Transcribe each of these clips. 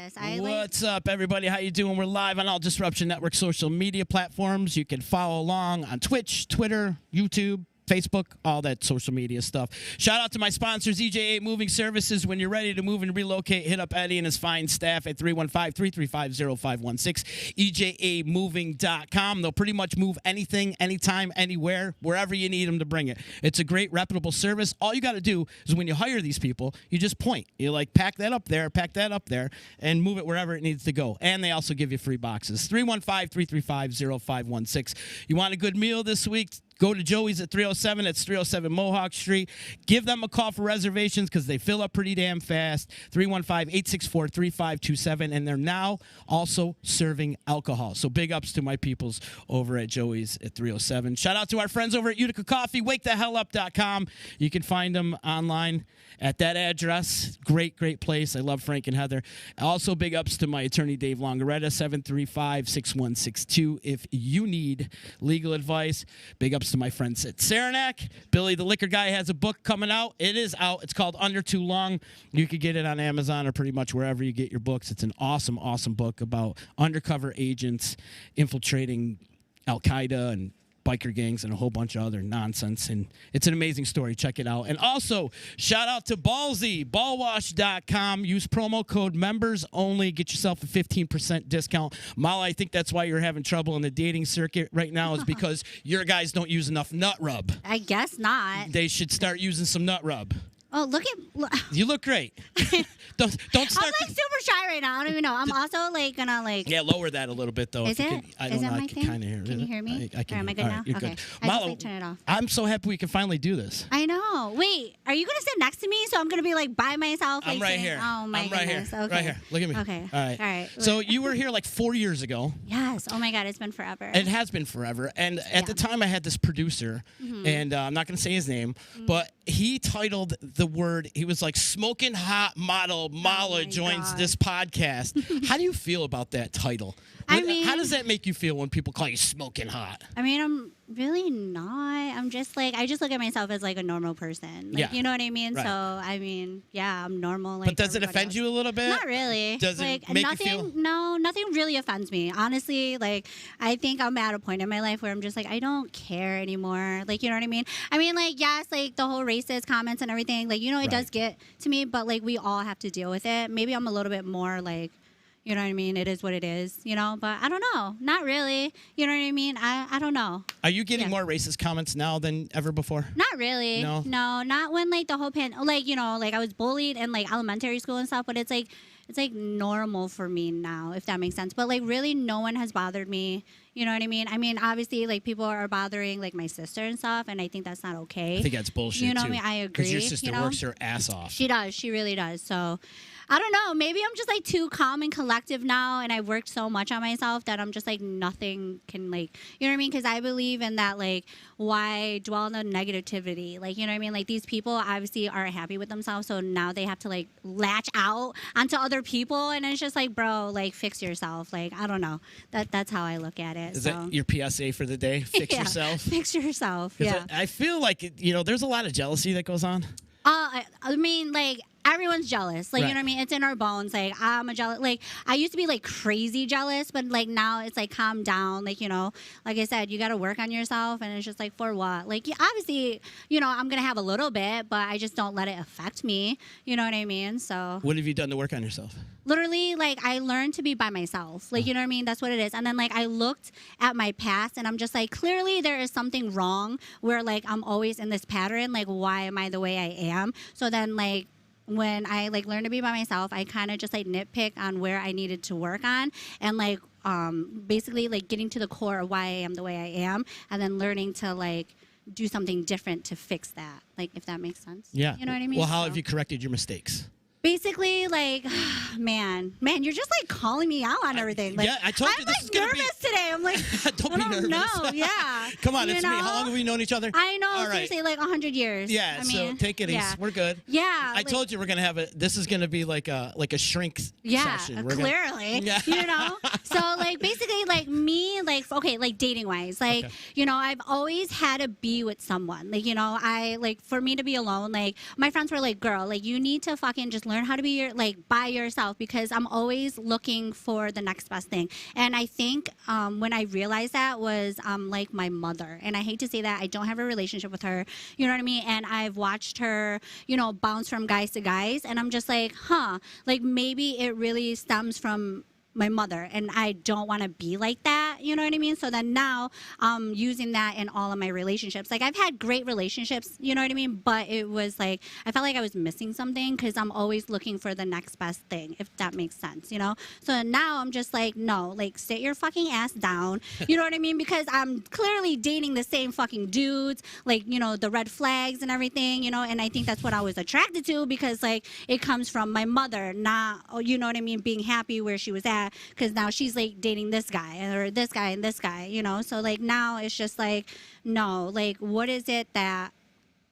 this. What's up, everybody? How you doing? We're live on all Disruption Network social media platforms. You can follow along on Twitch, Twitter, YouTube, Facebook, all that social media stuff. Shout out to my sponsors, EJA Moving Services. When you're ready to move and relocate, hit up Eddie and his fine staff at 315-335-0516, EJAmoving.com. They'll pretty much move anything, anytime, anywhere, wherever you need them to bring it. It's a great, reputable service. All you got to do is when you hire these people, you just point. You like, pack that up there, and move it wherever it needs to go. And they also give you free boxes. 315-335-0516. You want a good meal this week? Go to Joey's at 307. It's 307 Mohawk Street. Give them a call for reservations because they fill up pretty damn fast. 315-864-3527. And they're now also serving alcohol. So big ups to my peoples over at Joey's at 307. Shout out to our friends over at Utica Coffee, wakethehellup.com. You can find them online at that address. Great, great place. I love Frank and Heather. Also big ups to my attorney, Dave Longaretta, 735-6162. If you need legal advice, big ups to my friends at Saranac. Billy, the liquor guy, has a book coming out. It is out. It's called Under Too Long. You can get it on Amazon or pretty much wherever you get your books. It's an awesome, awesome book about undercover agents infiltrating Al-Qaeda and biker gangs and a whole bunch of other nonsense. And it's an amazing story. Check it out. And also, shout out to Ballsy, ballwash.com. Use promo code members only. Get yourself a 15% discount. Mala, I think that's why you're having trouble in the dating circuit right now is because your guys don't use enough nut rub. I guess not. They should start using some nut rub. Oh, look at... You look great. don't start... I'm, like, super shy right now. I don't even know. I'm also, like, gonna, like... Yeah, lower that a little bit, though. Is it? I don't know. My I thing? Kind of hear it. Can you hear me? I can. Am I good now? You're Okay. good. I Malo, just, like, turn it off. I'm so happy we can finally do this. I know. Wait, are you going to sit next to me? So I'm going to be, like, by myself? I'm right here. Oh, my goodness. Here. Okay. Right here. Look at me. Okay. All right. All right. So you were here, like, 4 years ago. Yes. Oh, my God. It's been forever. It has been forever. And at the time, I had this producer, and I'm not going to say his name, but he titled the word, he was like, Smoking Hot Model Mala joins this podcast. How do you feel about that title? I mean, how does that make you feel when people call you smoking hot? I mean, I'm really not. I'm just like, I just look at myself as like a normal person. Like, you know what I mean? Right. So, I mean, yeah, I'm normal. Like, but does it offend you a little bit? Not really. Does like, it make nothing, you feel? No, nothing really offends me. Honestly, like, I think I'm at a point in my life where I'm just like, I don't care anymore. Like, you know what I mean? I mean, like, yes, like the whole racist comments and everything, like, you know, it does get to me, but like, we all have to deal with it. Maybe I'm a little bit more like, you know what I mean? It is what it is, you know? But I don't know. Not really. You know what I mean? I don't know. Are you getting more racist comments now than ever before? Not really. No? No, not when, like, the whole like, you know, like, I was bullied in, like, elementary school and stuff, but it's, like, normal for me now, if that makes sense. But, like, really no one has bothered me. You know what I mean? I mean, obviously, like, people are bothering, like, my sister and stuff, and I think that's not okay. I think that's bullshit, you know too. What I mean? I agree. Because your sister works her ass off. She does. She really does. So, I don't know. Maybe I'm just, like, too calm and collective now, and I've worked so much on myself that I'm just, like, nothing can, like, you know what I mean? Because I believe in that, like, why dwell on the negativity? Like, you know what I mean? Like, these people obviously aren't happy with themselves, so now they have to, like, latch out onto other people, and it's just, like, bro, like, fix yourself. Like, I don't know. That's how I look at it. Is that your PSA for the day? Fix yourself? Fix yourself, yeah. I feel like, you know, there's a lot of jealousy that goes on. I mean, like, everyone's jealous. Like, you know what I mean? It's in our bones. Like, I'm a jealous. Like, I used to be, like, crazy jealous, but, like, now it's, like, calm down. Like, you know, like I said, you got to work on yourself, and it's just, like, for what? Like, obviously, you know, I'm going to have a little bit, but I just don't let it affect me. You know what I mean? So. What have you done to work on yourself? Literally, like, I learned to be by myself. Like, you know what I mean? That's what it is. And then, like, I looked at my past, and I'm just like, clearly there is something wrong where, like, I'm always in this pattern. Like, why am I the way I am? So then, like, when I, like, learned to be by myself, I kind of just, like, nitpick on where I needed to work on and, like, basically, like, getting to the core of why I am the way I am and then learning to, like, do something different to fix that, like, if that makes sense. Yeah. You know what I mean? Well, how have you corrected your mistakes? Basically, like, man, you're just, like, calling me out on everything. Like, yeah, I told you this is going to be... I'm, like, nervous today. I'm like, don't be nervous. No, yeah. Come on, it's me. How long have we known each other? I know, all right. Seriously, like 100 years. Yeah, I mean, so take it easy. We're good. Yeah. I told you we're going to have this is going to be like a shrink session. We're clearly. You know? So, like, basically, like, me, like, okay, like, dating-wise, like, you know, I've always had to be with someone. Like, you know, for me to be alone, like, my friends were like, girl, like, you need to fucking just learn learn how to be by yourself, because I'm always looking for the next best thing. And I think when I realized that was like my mother, and I hate to say that, I don't have a relationship with her, you know what I mean? And I've watched her, you know, bounce from guys to guys, and I'm just like, like maybe it really stems from my mother, and I don't want to be like that, you know what I mean? So then now I'm using that in all of my relationships. Like, I've had great relationships, you know what I mean? But it was like, I felt like I was missing something, because I'm always looking for the next best thing, if that makes sense, you know? So now I'm just like, no, like, sit your fucking ass down, you know what I mean? Because I'm clearly dating the same fucking dudes, like, you know, the red flags and everything, you know? And I think that's what I was attracted to, because like, it comes from my mother, not, you know what I mean, being happy where she was at, because now she's like dating this guy or this guy and this guy, you know? So like, now it's just like, no, like, what is it that,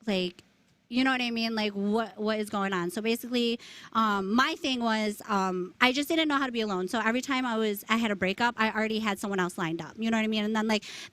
like, you know what I mean? Like, what is going on? So basically, my thing was, I just didn't know how to be alone. So every time I had a breakup, I already had someone else lined up. You know what I mean? And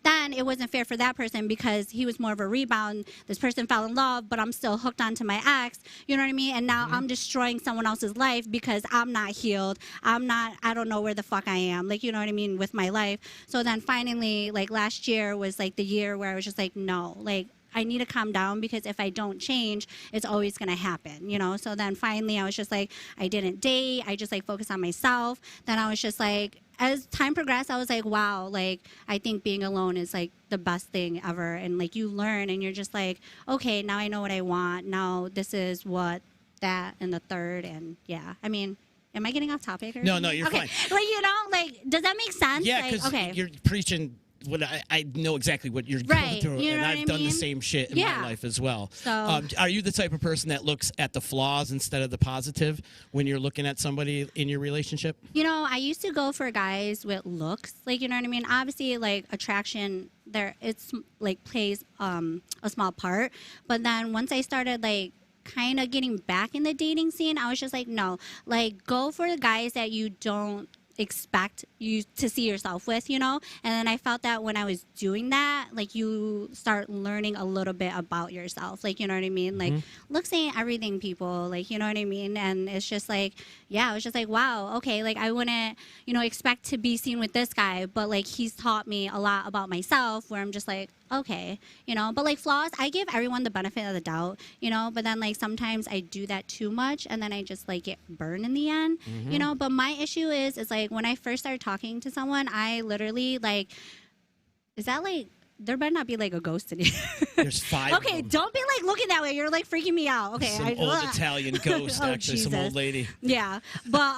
then it wasn't fair for that person, because he was more of a rebound. This person fell in love, but I'm still hooked onto my ex. You know what I mean? And now I'm destroying someone else's life because I'm not healed. I don't know where the fuck I am. Like, you know what I mean? With my life. So then finally, like, last year was like the year where I was just like, no, like, I need to calm down, because if I don't change, it's always going to happen, you know? So then finally I was just like, I didn't date. I just like focused on myself. Then I was just like, as time progressed, I was like, wow, like, I think being alone is like the best thing ever. And like, you learn, and you're just like, okay, now I know what I want. Now this is what, that, and the third. And yeah, I mean, am I getting off topic? Or No, something? you're okay. fine. Like, you know, like, does that make sense? Yeah, because like, okay. you're preaching. What I know exactly what you're going through, you know and what I've I done the mean? same shit in my life as well. So, are you the type of person that looks at the flaws instead of the positive when you're looking at somebody in your relationship? you know, I used to go for guys with looks, like, you know what I mean? Obviously, like, attraction it's like plays a small part, but then once I started like kind of getting back in the dating scene, I was just like, no, like, go for the guys that you don't expect you to see yourself with, you know? And then I felt that when I was doing that, like, you start learning a little bit about yourself, like, you know what I mean? Like, looks ain't everything, people, like, you know what I mean? And it's just like, yeah, I was just like, wow, okay, like, I wouldn't, you know, expect to be seen with this guy, but like, he's taught me a lot about myself, where I'm just like, okay, you know? But like, flaws, I give everyone the benefit of the doubt, you know? But then like, sometimes I do that too much, and then I just like get burned in the end, you know? But my issue is like, when I first started talking to someone, I literally like, is that like, there better not be like a ghost in here. There's 5 Okay, don't be like looking that way. You're like freaking me out. Okay, some old Italian ghost, Oh, actually, some Jesus. old lady. Yeah, but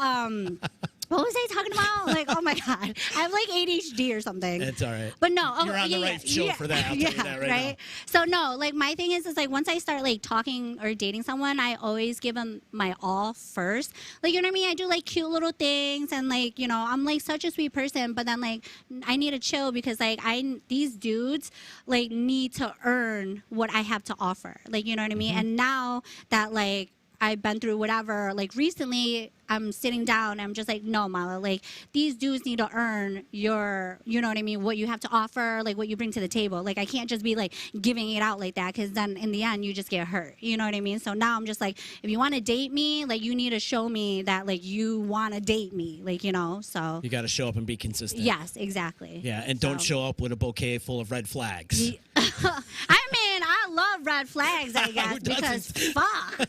what was I talking about? Like, oh my God, I have like ADHD or something. It's all right. But no, You're on the right show for that. I'll tell you that right now. So no, like, my thing is like, once I start like talking or dating someone, I always give them my all first. Like, you know what I mean? I do like cute little things, and like, you know, I'm like such a sweet person, but then like, I need to chill, because like, these dudes like need to earn what I have to offer. Like, you know what I mean? And now that like, I've been through whatever, like, recently I'm sitting down and I'm just like, no, Mala, like, these dudes need to earn your, you know what I mean, what you have to offer, like, what you bring to the table. Like, I can't just be like giving it out like that, because then in the end you just get hurt, you know what I mean? So now I'm just like, if you want to date me, like, you need to show me that like, you want to date me, like, you know? So you got to show up and be consistent. Yes, exactly. Yeah, and don't show up with a bouquet full of red flags. I mean, I love red flags, I guess, because fuck,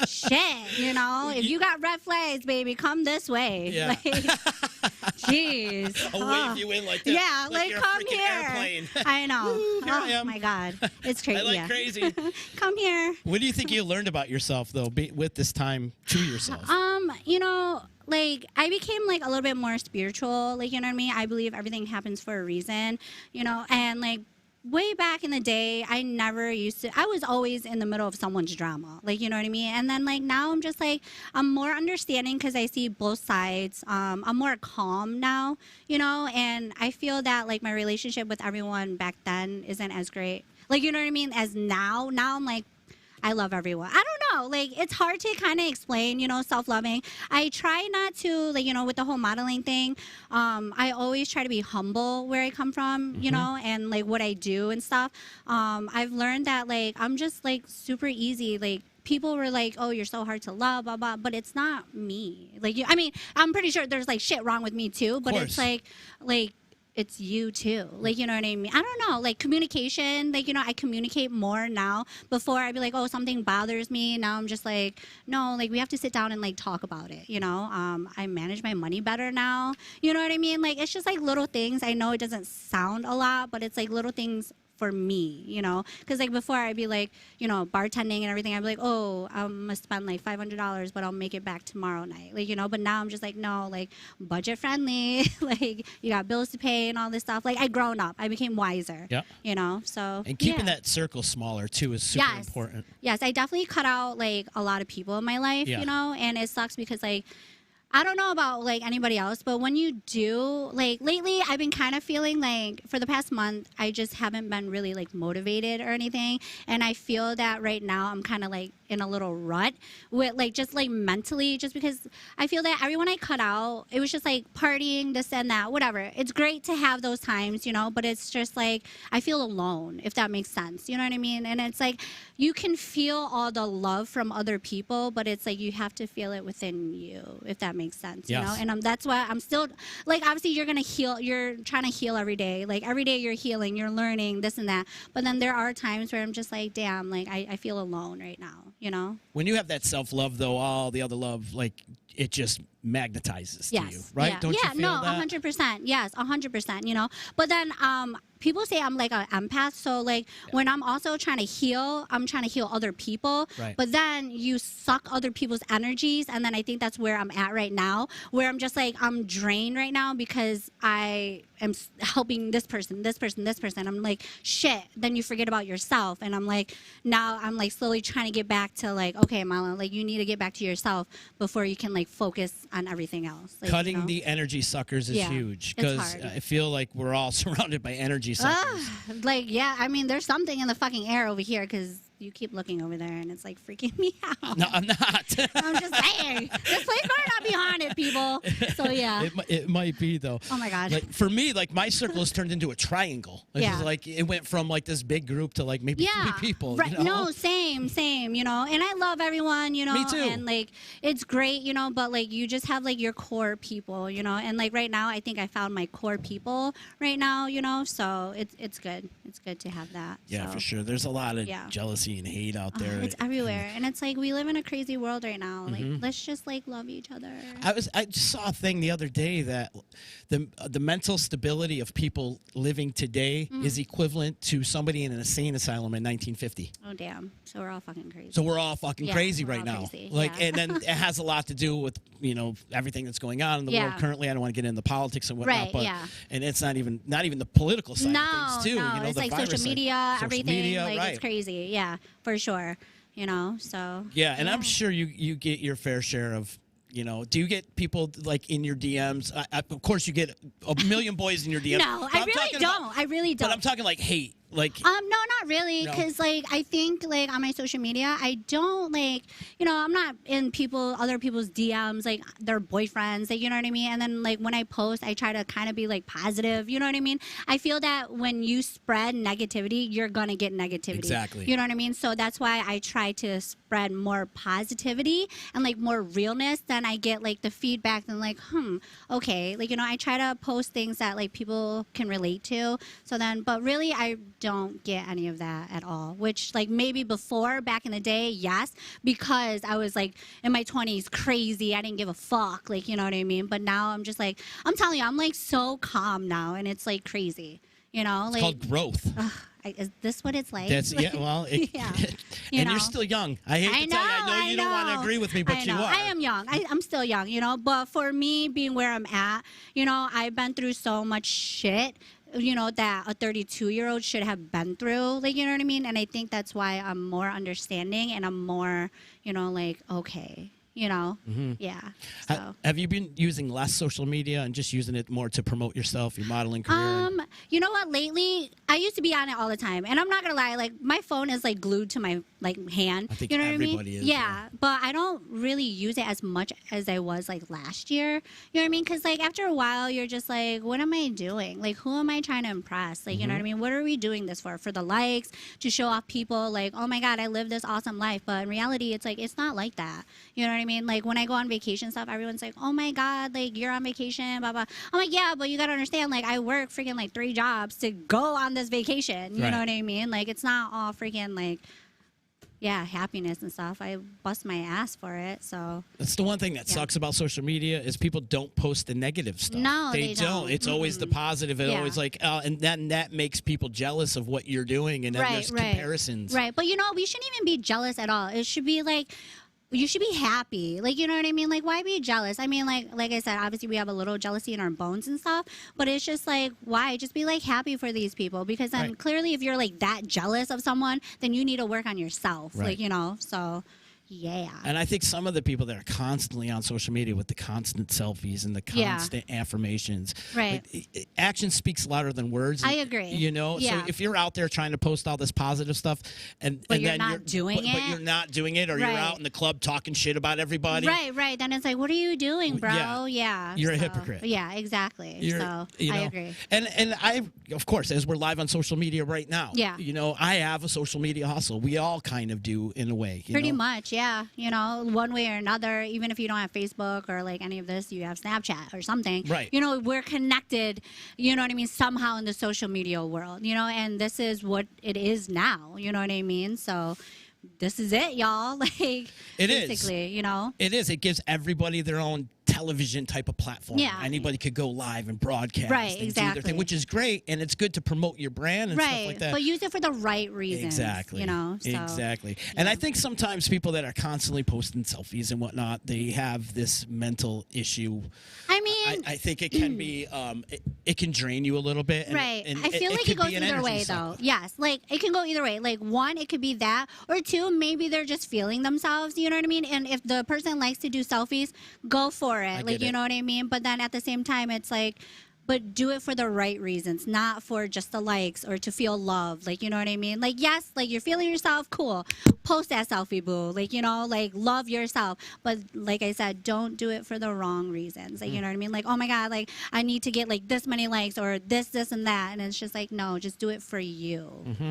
shit, you know, if you got red flags, baby, come this way. Yeah. Like, jeez. I'll wave you in like that. Yeah, like, you're a come freaking here. airplane. I know. Woo, here I am. My God, it's crazy. I like yeah. crazy. Come here. What do you think you learned about yourself, though, with this time to yourself? You know, like, I became like a little bit more spiritual, like, you know what I mean? I believe everything happens for a reason, you know, and like, way back in the day, I was always in the middle of someone's drama, like, you know what I mean? And then like, now I'm just like, I'm more understanding, because I see both sides. I'm more calm now, you know, and I feel that like, my relationship with everyone back then isn't as great, like, you know what I mean, as now. Now I'm like, I love everyone. I don't know. Like, it's hard to kind of explain, you know, self-loving. I try not to, like, you know, with the whole modeling thing, I always try to be humble where I come from, you know, and like what I do and stuff. I've learned that like, I'm just like super easy. Like, people were like, oh, you're so hard to love, blah, blah, but it's not me. Like, I mean, I'm pretty sure there's like shit wrong with me too, but it's like, it's you too. Like, you know what I mean? I don't know, like communication, like, you know, I communicate more now. Before I'd be like, oh, something bothers me. Now I'm just like, no, like we have to sit down and like talk about it, you know? I manage my money better now. You know what I mean? Like, it's just like little things. I know it doesn't sound a lot, but it's like little things for me, you know, because like before I'd be like, you know, bartending and everything, I'd be like, oh, I'm gonna spend like $500, but I'll make it back tomorrow night, like, you know. But now I'm just like, no, like budget friendly, like you got bills to pay and all this stuff. Like I grown up, I became wiser, you know. So and keeping that circle smaller too is super important. Yes, I definitely cut out like a lot of people in my life, you know, and it sucks because like, I don't know about like anybody else, but when you do, like lately I've been kind of feeling like for the past month, I just haven't been really like motivated or anything. And I feel that right now I'm kind of like in a little rut with like just like mentally, just because I feel that everyone I cut out, it was just like partying, this and that, whatever. It's great to have those times, you know, but it's just like I feel alone, if that makes sense. You know what I mean? And it's like you can feel all the love from other people, but it's like you have to feel it within you, if that makes sense, you know. And that's why I'm still like, obviously you're gonna heal, you're trying to heal every day, like every day you're healing, you're learning this and that, but then there are times where I'm just like, damn, like I feel alone right now, you know. When you have that self-love though, all the other love, like it just magnetizes to you, right? Don't you feel that? 100%. Yes, 100%, you know. But then people say I'm like an empath, so like when I'm also trying to heal, I'm trying to heal other people. Right. But then you suck other people's energies, and then I think that's where I'm at right now, where I'm just like I'm drained right now because I am helping this person, this person, this person. I'm like, shit. Then you forget about yourself, and I'm like, now I'm like slowly trying to get back to like, okay, Marlon, like you need to get back to yourself before you can like focus on everything else. Like, cutting you know? the energy suckers is huge, because I feel like we're all surrounded by energy suckers. Like, yeah, I mean, there's something in the fucking air over here because you keep looking over there and it's like freaking me out. No, I'm not. I'm just saying, this place better not be haunted, people. So yeah, it might be though. Oh my god. Like for me, like my circle has turned into a triangle. It's like it went from like this big group to like maybe 3 people. Right. You know? No, same, you know. And I love everyone, you know. Me too. And like it's great, you know, but like you just have like your core people, you know. And like right now I think I found my core people right now, you know. So it's good. It's good to have that. Yeah, so. for sure. There's a lot of jealousy and hate out there. It's everywhere. And it's like we live in a crazy world right now. Like let's just like love each other. I just saw a thing the other day that the mental stability of people living today is equivalent to somebody in an insane asylum in 1950. Oh damn. So we're all fucking crazy. So we're all fucking crazy right now. Crazy. Like and then it has a lot to do with, you know, everything that's going on in the world currently. I don't want to get into politics and whatnot, but and it's not even the political side of things too. No, you know, it's the like social media, everything. Like it's crazy. Yeah, for sure. You know, so yeah, and I'm sure you get your fair share of, you know, do you get people like in your DMs? Of course, you get a million boys in your DMs. No, I really don't. But I'm talking like hate. Like no, not really, because like I think like on my social media I don't like, you know, I'm not in other people's DMs like their boyfriends, like, you know what I mean. And then like when I post I try to kind of be like positive, you know what I mean. I feel that when you spread negativity you're gonna get negativity, exactly, you know what I mean. So that's why I try to spread more positivity and like more realness. Then I get like the feedback and like okay, like, you know, I try to post things that like people can relate to. So then, but really I don't get any of that at all, which like maybe before back in the day, yes, because I was like in my 20s crazy, I didn't give a fuck, like, you know what I mean. But now I'm just like, I'm telling you, I'm like so calm now and it's like crazy, you know. It's like called growth. Is this what it's like? That's well, you're still young. I hate to tell you, I know you don't want to agree with me, but you are. I am young. I'm still young, you know. But for me, being where I'm at, you know, I've been through so much shit, you know, that a 32-year-old should have been through, like, you know what I mean. And I think that's why I'm more understanding and I'm more, you know, like, okay, you know? Yeah. So. Have you been using less social media and just using it more to promote yourself, your modeling career? You know what? Lately, I used to be on it all the time, and I'm not gonna lie. Like my phone is like glued to my hand. I think you know what I mean? everybody is. Yeah, but I don't really use it as much as I was like last year. You know what I mean? Because like after a while, you're just like, what am I doing? Like, who am I trying to impress? Like, you know what I mean? What are we doing this for? For the likes, to show off people? Like, oh my God, I live this awesome life. But in reality, it's like it's not like that. You know what I mean? Like when I go on vacation stuff, everyone's like, oh my God, like you're on vacation, blah blah. I'm like, yeah, but you gotta understand, like I work freaking like 3 jobs to go on this vacation. You know what I mean? Like it's not all freaking like, yeah, happiness and stuff. I bust my ass for it. So that's the one thing that sucks about social media is people don't post the negative stuff. No, they don't. It's always the positive. It's always like, and then that makes people jealous of what you're doing, and then there's comparisons. Right, but you know, we shouldn't even be jealous at all. It should be like, you should be happy. Like, you know what I mean? Like, why be jealous? I mean, like I said, obviously we have a little jealousy in our bones and stuff, but it's just like, why? Just be like happy for these people, because then clearly if you're like that jealous of someone, then you need to work on yourself. Like, you know, so yeah. And I think some of the people that are constantly on social media with the constant selfies and the constant affirmations, like, action speaks louder than words. I agree. You know, so if you're out there trying to post all this positive stuff, but you're not doing it, but you're not doing it, or you're out in the club talking shit about everybody, right. Then it's like, what are you doing, bro? You're a hypocrite. Yeah, exactly. So I agree. And I, of course, as we're live on social media right now, you know, I have a social media hustle. We all kind of do in a way. Pretty much. Yeah, you know, one way or another, even if you don't have Facebook or like any of this, you have Snapchat or something. Right. You know, we're connected, you know what I mean, somehow in the social media world, you know, and this is what it is now, you know what I mean? So this is it, y'all. Like, it basically, you know. It is. It gives everybody their own television type of platform. Yeah. Anybody could go live and broadcast and do their thing, which is great, and it's good to promote your brand and stuff like that. But use it for the right reasons. Exactly. You know. So, exactly. And I think sometimes people that are constantly posting selfies and whatnot, they have this mental issue. I mean, I think it can be, it can drain you a little bit. And, and I feel like it goes either way, though. Yes. Like, it can go either way. Like, one, it could be that, or two, maybe they're just feeling themselves, you know what I mean? And if the person likes to do selfies, go for it. Like, you know what I mean? But then at the same time, it's like, but do it for the right reasons, not for just the likes or to feel loved. Like, you know what I mean? Like, yes, like you're feeling yourself, cool. Post that selfie, boo. Like, you know, like love yourself. But like I said, don't do it for the wrong reasons. Like, you know what I mean? Like, oh my God, like I need to get like this many likes or this, and that. And it's just like, no, just do it for you,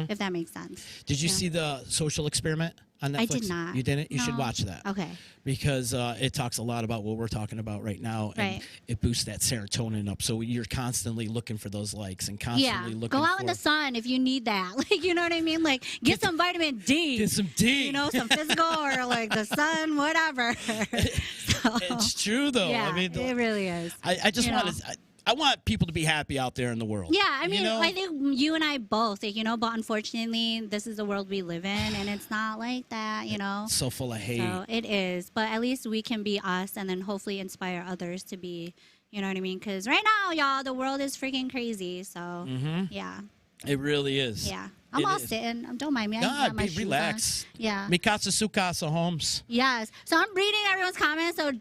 if that makes sense. Did you see the Social Experiment on Netflix? I did not. You didn't? You should watch that. Okay. Because it talks a lot about what we're talking about right now, and it boosts that serotonin up. So you're constantly looking for those likes and constantly looking. Go out in the sun if you need that. Like, you know what I mean? Like, get some vitamin D. Get some D. You know, some physical or like the sun, whatever. It's true though. Yeah, I mean, it really is. I just want to. I want people to be happy out there in the world. Yeah, I mean, I think you and I both, like, you know, but unfortunately, this is the world we live in, and it's not like that, you know. It's so full of hate. So it is, but at least we can be us and then hopefully inspire others to be, you know what I mean? Because right now, y'all, the world is freaking crazy, so, yeah. It really is. Yeah. I'm all sitting. Don't mind me. I my shoes relax. On. Yeah. Mikasa Sukasa Holmes. Yes. So I'm reading everyone's comments. So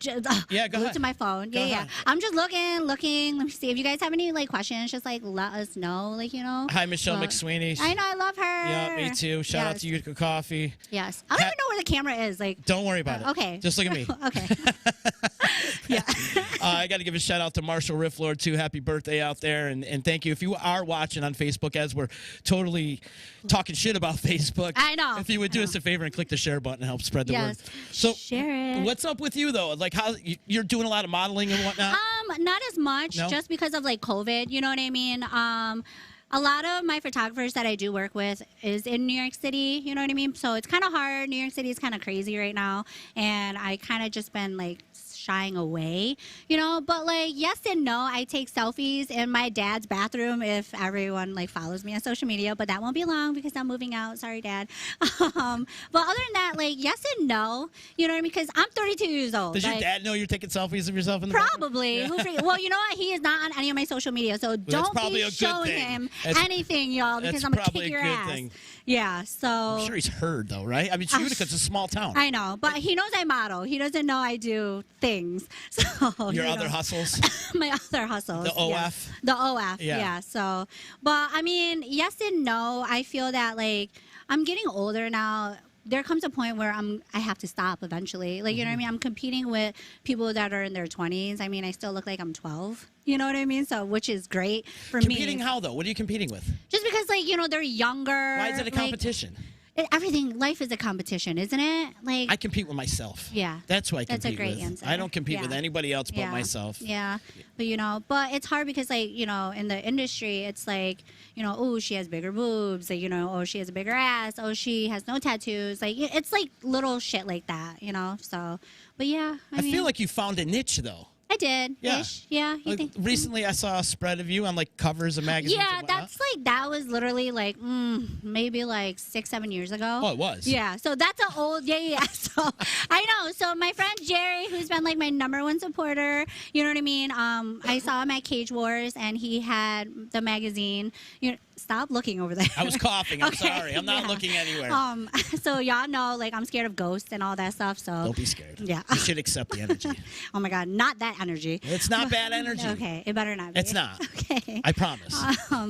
yeah, go ahead. To my phone. Go ahead. I'm just looking. Let me see if you guys have any like questions. Just like let us know. Like, you know. Hi, Michelle McSweeney. I know. I love her. Yeah, me too. Shout out to Utica Coffee. Yes. I don't even know where the camera is. Like. Don't worry about it. Okay. Just look at me. Okay. Yeah. I got to give a shout out to Marshall Rifflord too. Happy birthday out there, and thank you. If you are watching on Facebook, as we're totally talking shit about Facebook, I know. If you would do us a favor and click the share button and help spread the word. So share it. What's up with you though? Like, how you're doing a lot of modeling and whatnot? Not as much, just because of like COVID. You know what I mean? A lot of my photographers that I do work with is in New York City, you know what I mean? So it's kind of hard. New York City is kind of crazy right now, and I kind of just been like shying away, you know, but like, yes and no. I take selfies in my dad's bathroom if everyone like follows me on social media, but that won't be long because I'm moving out. Sorry, Dad. But other than that, like, yes and no, you know what I mean? Because I'm 32 years old. Does like, your dad know you're taking selfies of yourself in the bathroom? Probably. Yeah. Well, you know what? He is not on any of my social media, so don't probably be a good showing thing. him That's- anything, y'all, because that's I'm gonna probably kick a your good ass. thing. Yeah. So I'm sure he's heard though, right? I mean, Utica's a small town. I know, but he knows I model. He doesn't know I do things. So Your other hustles? my other hustles. The OF? Yeah. The OF, Yeah. yeah. So, but I mean, yes and no. I feel that like I'm getting older now. There comes a point where I have to stop eventually. Like, you know what I mean? I'm competing with people that are in their 20s. I mean, I still look like I'm 12. You know what I mean? So, which is great for me. Competing how though? What are you competing with? Just because, like, you know, they're younger. Why is it a competition? Everything, life is a competition, isn't it? Like, I compete with myself. Yeah. That's who I compete That's a great with. answer. I don't compete Yeah. with anybody else but Yeah. myself. Yeah. But, you know, but it's hard because, like, you know, in the industry, it's like, you know, oh, she has bigger boobs. Like, you know, oh, she has a bigger ass. Oh, she has no tattoos. Like, it's like little shit like that, you know? So, but yeah. I mean, feel like you found a niche though. I did. Yeah. Ish. Yeah. You Like, think? recently, I saw a spread of you on like covers of magazines. Yeah, and whatnot. that's like, that was literally like, maybe like 6-7 years ago. Oh, it was. Yeah, so that's an old, yeah. So I know. So my friend Jerry, who's been like my #1 supporter, you know what I mean? I saw him at Cage Wars, and he had the magazine. You know, stop looking over there. I was coughing. I'm Okay, sorry. I'm not yeah. looking anywhere. So y'all know, like, I'm scared of ghosts and all that stuff. So Don't be scared. Yeah. You should accept the energy. Oh my God, not that energy. It's not bad energy. Okay, it better not be. It's not. Okay. I promise.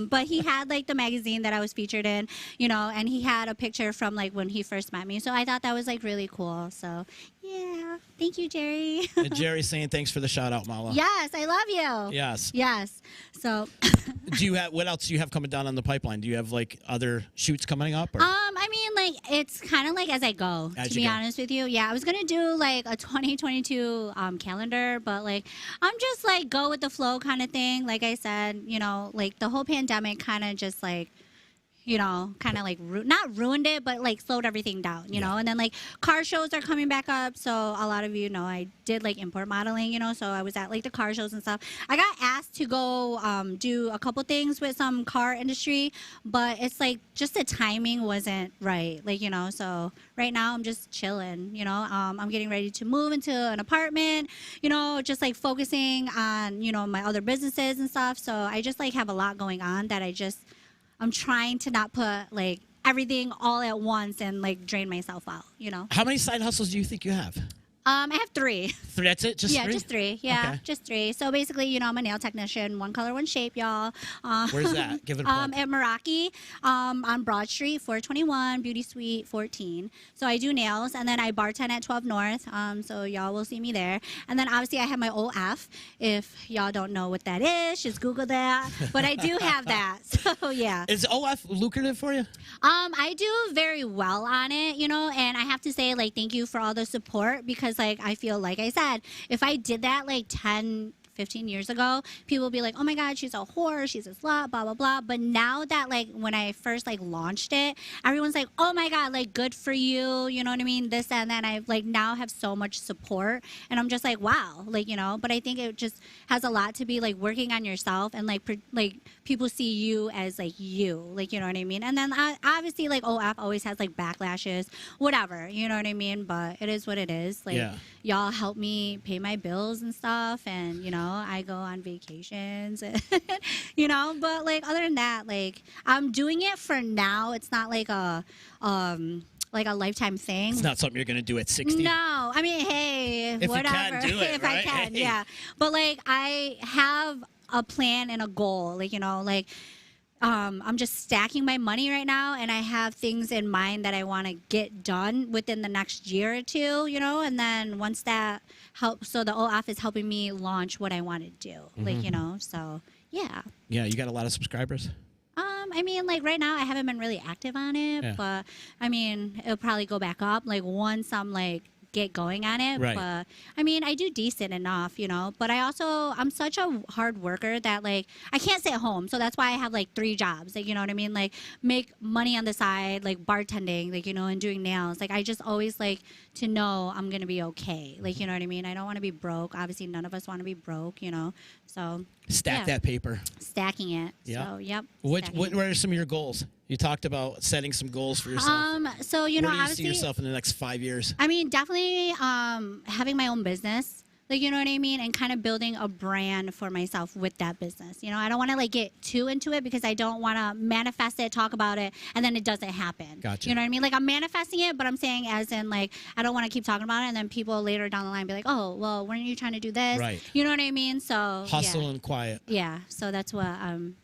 But he had like the magazine that I was featured in, you know, and he had a picture from like when he first met me. So I thought that was like really cool. So yeah, thank you, Jerry. And Jerry's saying thanks for the shout out, Mala. Yes, I love you. Yes. Yes. So Do you have what else do you have coming down on the pipeline? Do you have like other shoots coming up? Or? I mean, like, it's kind of like as I go, As to you be go. honest with you. Yeah, I was going to do like a 2022 calendar, but like, I'm just like go with the flow kind of thing. Like I said, you know, like the whole pandemic kind of just like, you know, kind of like not ruined it, but like slowed everything down, you know. And then like car shows are coming back up. So a lot of you know I did like import modeling, you know. So I was at like the car shows and stuff. I got asked to go do a couple things with some car industry, but it's like just the timing wasn't right, like, you know. So right now I'm just chilling, you know. I'm getting ready to move into an apartment, you know, just like focusing on, you know, my other businesses and stuff. So I just like have a lot going on that I'm trying to not put like everything all at once and like drain myself out, you know. How many side hustles do you think you have? I have 3. That's it? Just Yeah, three? just 3. Yeah, Okay. just 3. So basically, you know, I'm a nail technician, one color, one shape, y'all. Where's that? Give it a plug. At Meraki, on Broad Street, 421, Beauty Suite 14. So I do nails, and then I bartend at 12 North. So y'all will see me there. And then obviously I have my OF. If y'all don't know what that is, just Google that. But I do have that. So yeah. Is OF lucrative for you? I do very well on it, you know, and I have to say, like, thank you for all the support because, like, I feel like I said, if I did that like 10, 15 years ago, people would be like, oh my God, she's a whore, she's a slut, blah, blah, blah. But now that, like, when I first, like, launched it, everyone's like, oh my God, like, good for you, you know what I mean? This and that. And I, like, now have so much support. And I'm just like, wow, like, you know, but I think it just has a lot to be, like, working on yourself and, like, people see you as, like, you, like, you know what I mean? And then, obviously, like, OF always has, like, backlashes, whatever, you know what I mean? But it is what it is. Like, Yeah. y'all help me pay my bills and stuff, and, you know, I go on vacations, you know, but like other than that, like I'm doing it for now. It's not like a lifetime thing. It's not something you're going to do at 60. No, I mean, hey, If you whatever. can do it, if right? I can, Hey. yeah. But like I have a plan and a goal, like, you know, like I'm just stacking my money right now, and I have things in mind that I want to get done within the next year or 2, you know, and then once that helps, so the OF is helping me launch what I want to do, like, you know, so yeah. Yeah, you got a lot of subscribers? I mean, like right now I haven't been really active on it, Yeah. but I mean, it'll probably go back up, like once I'm like get going on it. Right. But I mean, I do decent enough, you know. But I'm such a hard worker that like I can't stay at home. So that's why I have like 3 jobs. Like, you know what I mean? Like make money on the side, like bartending, like, you know, and doing nails. Like I just always like to know I'm gonna be okay. Like, you know what I mean? I don't want to be broke. Obviously, none of us want to be broke, you know. So Stack that paper. Stacking it. Yeah. So yep. What are some of your goals? You talked about setting some goals for yourself. So you know, where do you obviously, see yourself in the next 5 years? I mean, definitely having my own business. Like, you know what I mean? And kind of building a brand for myself with that business. You know, I don't want to like get too into it because I don't want to manifest it, talk about it, and then it doesn't happen. Gotcha. You know what I mean? Like I'm manifesting it, but I'm saying as in like, I don't want to keep talking about it. And then people later down the line be like, oh, well, weren't you trying to do this? Right. You know what I mean? So Hustle and quiet. yeah. So that's what,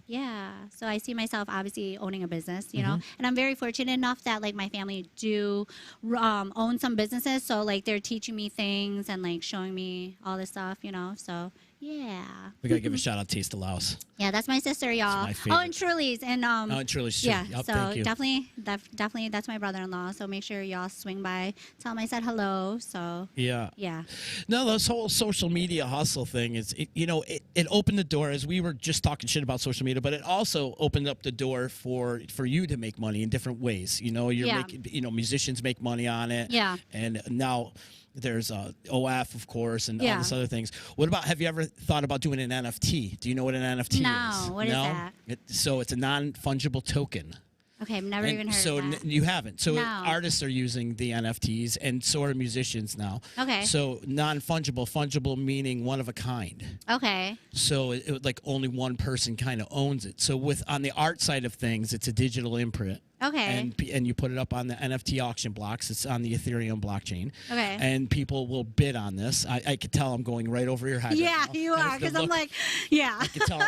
yeah. So I see myself obviously owning a business, you know, and I'm very fortunate enough that like my family do own some businesses. So like they're teaching me things and like showing me all this stuff, you know. So yeah. We got to give a shout out to Taste of Laos. Yeah, that's my sister, y'all. my favorite. Oh, and Truly's. And and Truly's. yeah, Yep, so thank you. definitely that's my brother-in-law. So make sure y'all swing by, tell him I said hello. So Yeah. yeah. No, this whole social media hustle thing is, it opened the door, as we were just talking shit about social media, but it also opened up the door for you to make money in different ways. You know, you're making, musicians make money on it. Yeah. And now there's OF, of course, and all Yeah. this other things. What about, have you ever thought about doing an NFT? Do you know what an NFT is? No, what is that? So it's a non-fungible token. Okay, I've never even heard so of that. you haven't. So No. artists are using the NFTs, and so are musicians now. Okay. So non-fungible, fungible meaning one of a kind. Okay. So it like only one person kind of owns it. So on the art side of things, it's a digital imprint. Okay. And you put it up on the NFT auction blocks. It's on the Ethereum blockchain. Okay. And people will bid on this. I could tell I'm going right over your head. Yeah, right now. you are, because I'm like, yeah. I can tell.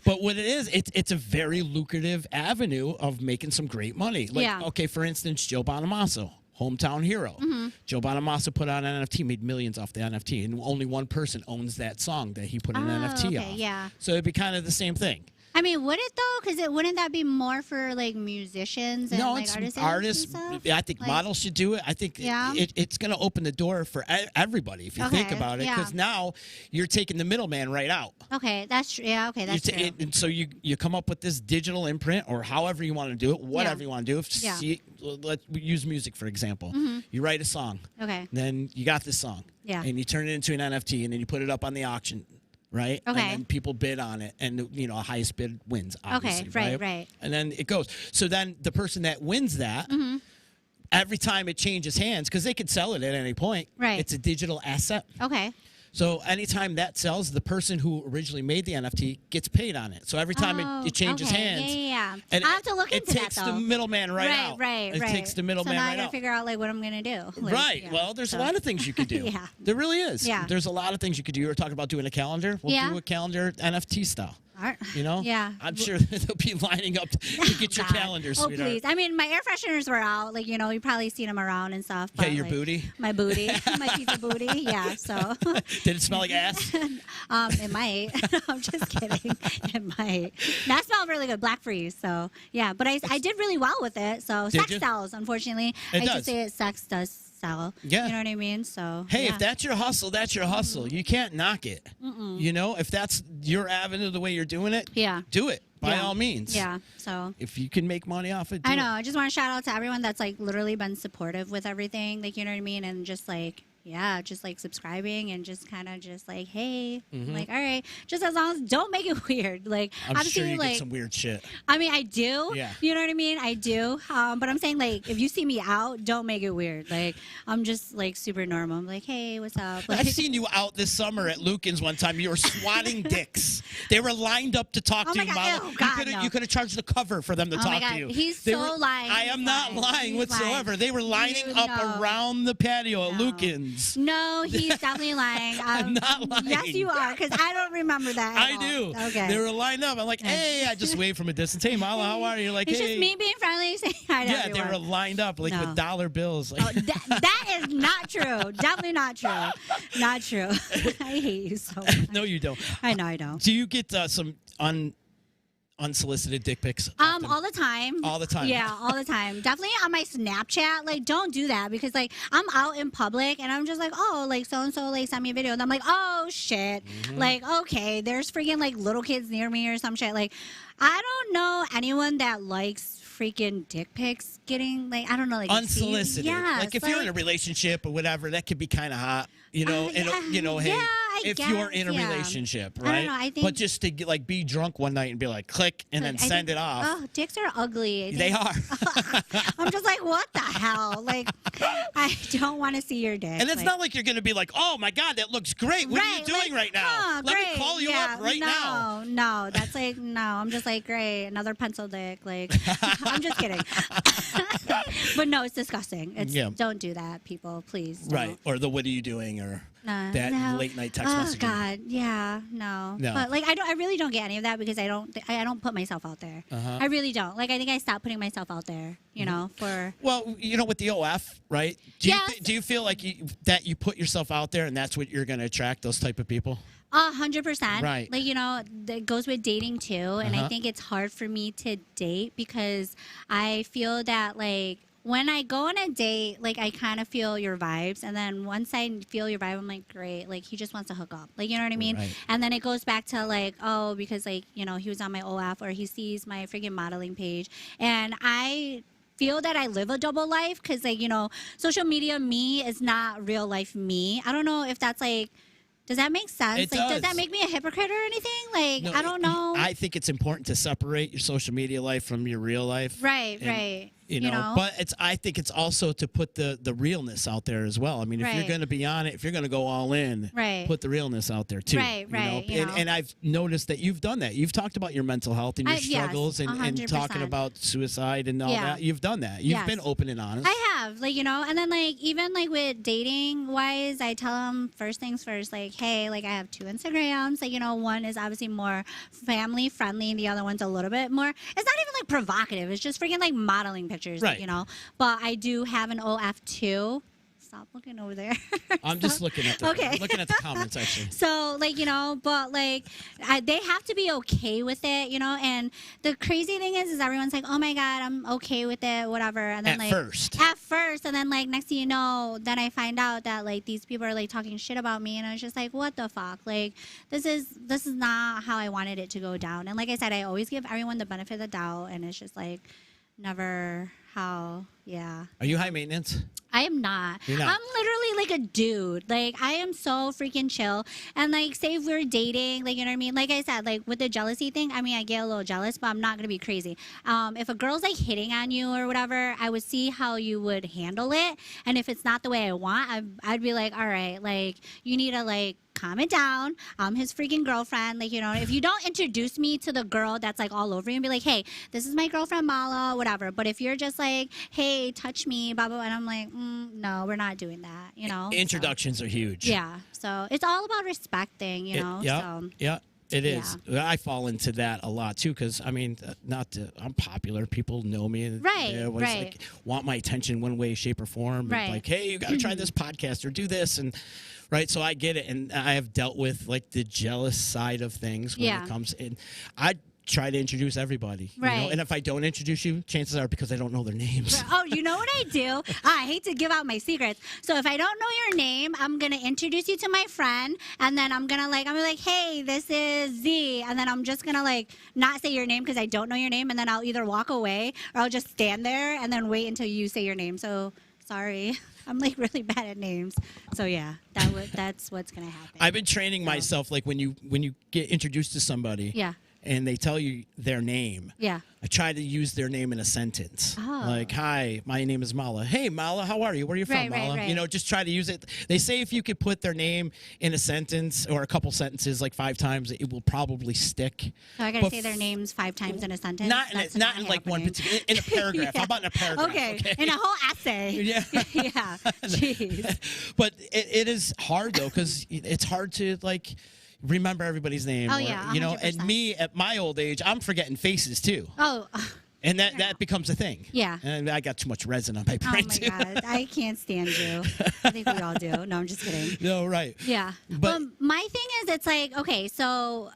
But what it is, it's a very lucrative avenue of making some great money. Like, Yeah. okay, for instance, Joe Bonamassa, hometown hero. Mm-hmm. Joe Bonamassa put out an NFT, made millions off the NFT, and only one person owns that song that he put an NFT okay, off. yeah. So it'd be kind of the same thing. I mean, would it though? Because wouldn't that be more for like musicians and No, like it's artists. artists. And stuff? I think Like- models should do it. I think Yeah. it's going to open the door for everybody if you think Okay, about it. yeah. Because now you're taking the middletman right out. Okay, that's true. Yeah, okay, that's true. And so you come up with this digital imprint, or however you want to do it, whatever you want to do. Yeah. Let's use music for example. You write a song, Okay. then you got this song, Yeah. and you turn it into an NFT, and then you put it up on the auction. Right? Okay. And then people bid on it, and highest bid wins, obviously. Okay, right. And then it goes. So then the person that wins that, every time it changes hands, because they could sell it at any point. Right. It's a digital asset. Okay. So anytime that sells, the person who originally made the NFT gets paid on it. So every time it changes okay. hands, Yeah. and I'll have to look it into that, takes the though. middleman right out. Right. It takes the middleman so now right I gotta out. figure out like what I'm gonna do. Like, Right. yeah. Well, there's So- a lot of things you could do. Yeah. There really is. Yeah. There's a lot of things you could do. You were talking about doing a calendar. We'll Yeah. do a calendar NFT style. Art. You know? Yeah. I'm sure they'll be lining up to get your God. calendar, Oh, sweetheart. please. I mean, my air fresheners were out. Like, you probably seen them around and stuff. Yeah, But, your like, booty. My booty. My piece of booty. Yeah. So, Did it smell like ass? it might. I'm just kidding. It might. That smelled really good. Black freeze. So, yeah. But I did really well with it. So, Did sex you? sells, unfortunately. It I does. should say it sex does sell. Yeah. You know what I mean? So, Hey, yeah. if that's your hustle, that's your hustle. You can't knock it. If that's your avenue, the way you're doing it, Yeah. do it by Yeah. all means. Yeah. So, If you can make money off it, do I know. it. I just want to shout out to everyone that's like literally been supportive with everything. Like, you know what I mean? And just like, yeah, just like subscribing and just kind of just like, hey, like, all right, just as long as don't make it weird. Like, I'm obviously, sure you like, get some weird shit. I mean, I do. Yeah. You know what I mean? I do. But I'm saying, like, if you see me out, don't make it weird. Like, I'm just like super normal. I'm like, hey, what's up? Like, I've seen you out this summer at Lucan's one time. You were swatting dicks. They were lined up to talk Oh to my you, God, Mama. ew, God, you no. could have charged the cover for them to Oh talk my God, to you. he's They so were- lying. I am He's not lying. lying He's whatsoever. lying. They were lining up No. around the patio at No. Lucan's. no, he's definitely lying. I'm not lying. Yes, you are, because I don't remember that. at I all. do. Okay. They were lined up. I'm like, hey, I just waved from a distance. Hey, Mala, how are you? You're like, It's hey. just me being friendly, saying hi to Yeah, everyone. they were lined up like No. with dollar bills. Like, Oh, that is not true. Definitely not true. Not true. I hate you so much. no, you don't. I know I don't. Do you get some unsolicited dick pics? Often? All the time. All the time. Yeah, all the time. Definitely on my Snapchat. Like, don't do that because like I'm out in public and I'm just like, oh, like so and so like sent me a video and I'm like, oh shit. Like, okay, there's freaking like little kids near me or some shit. Like, I don't know anyone that likes freaking dick pics getting like I don't know like unsolicited. Yeah, like if you're in a relationship or whatever, that could be kind of hot. You know, and, you know, hey, if you're in a relationship, right? I don't know, I think, but just to get, like be drunk one night and be like click and then send it off. Oh, dicks are ugly. They are. I'm just like, what the hell? Like, I don't want to see your dick. And it's not like you're going to be like, oh my God, that looks great. What are you doing right now? Let me call you up right now. No, that's like, no. I'm just like, great, another pencil dick. Like, I'm just kidding. But no, it's disgusting. Don't do that, people, please. Don't. Right. Or the what are you doing or that late night text messaging. Oh God, yeah, no. But like I really don't get any of that because I don't put myself out there. I really don't. Like I think I stopped putting myself out there, you know, for. Well, you know, with the OF, right? Do you feel like that you put yourself out there and that's what you're going to attract those type of people? 100%. Right. Like, you know, that goes with dating too. And I think it's hard for me to date because I feel that like when I go on a date, like I kind of feel your vibes. And then once I feel your vibe, I'm like, great. Like he just wants to hook up. Like, you know what I mean? Right. And then it goes back to like, oh, because like, you know, he was on my OF or he sees my freaking modeling page. And I feel that I live a double life because like, you know, social media me is not real life me. I don't know if that's like, does that make sense? It does. Does that make me a hypocrite or anything? Like, no, I don't know. I think it's important to separate your social media life from your real life. Right, right. You know, but I think it's also to put the realness out there as well. I mean, if you're going to be on it, if you're going to go all in, put the realness out there too. Right, right. You know? And I've noticed that you've done that. You've talked about your mental health and your struggles and talking about suicide and all that. You've done that. You've been open and honest. I have, like, you know, and then like even like with dating wise, I tell them first things first, like, hey, like I have 2 Instagrams. Like, you know, one is obviously more family friendly and the other one's a little bit more. It's not even like provocative. It's just freaking like modeling pictures, right. Like, you know. But I do have an OF too. Stop looking over there. I'm just looking at the comments actually. So like, you know, but like they have to be okay with it, you know. And the crazy thing is everyone's like, oh my God, I'm okay with it, whatever. And then at first, and then like next thing you know, then I find out that like these people are like talking shit about me, and I was just like, what the fuck? Like this is not how I wanted it to go down. And like I said, I always give everyone the benefit of the doubt, and it's just like never how. Yeah. Are you high maintenance? I am not. You're not. I'm literally like a dude. Like I am so freaking chill. And like say if we're dating, like you know what I mean? Like I said, like with the jealousy thing, I mean I get a little jealous, but I'm not gonna be crazy. If a girl's like hitting on you or whatever, I would see how you would handle it. And if it's not the way I want, I'd be like, all right, like you need to like calm it down. I'm his freaking girlfriend. Like, you know, if you don't introduce me to the girl that's like all over you and be like, hey, this is my girlfriend Mala, whatever. But if you're just like, hey, touch me, blah, blah, blah, and I'm like, no, we're not doing that, you know? Introductions are huge. Yeah. So it's all about respecting, you know? Yeah. It is. Yeah. I fall into that a lot too, because I mean, I'm popular. People know me, and they always like, want my attention one way, shape, or form. Right. Like, hey, you got to try this podcast or do this, and so I get it, and I have dealt with like the jealous side of things when it comes in. I try to introduce everybody, you know? And if I don't introduce you, chances are because I don't know their names. Oh, you know what I do? I hate to give out my secrets. So if I don't know your name, I'm gonna introduce you to my friend, and then I'm gonna like hey, this is Z, and then I'm just gonna like not say your name because I don't know your name, and then I'll either walk away or I'll just stand there and then wait until you say your name. So sorry. I'm like really bad at names. So yeah, that's what's gonna happen. I've been training myself, like when you get introduced to somebody. Yeah. And they tell you their name. Yeah. I try to use their name in a sentence. Oh. Like, hi, my name is Mala. Hey, Mala, how are you? Where are you from, Mala? Right. You know, just try to use it. They say if you could put their name in a sentence or a couple sentences like 5 times, it will probably stick. So I got to say their names 5 times in a sentence? Not in like one particular, in a paragraph. How about in a paragraph? Okay. In a whole essay. Yeah. Yeah. Jeez. But it is hard, though, because it's hard to, like, remember everybody's name. Oh, yeah, 100%. You know, and me at my old age, I'm forgetting faces too. Oh. And that becomes a thing. Yeah. And I got too much resin on my brain. Oh, my God. I can't stand you. I think we all do. No, I'm just kidding. No, right. Yeah. But my thing is, it's like, okay, so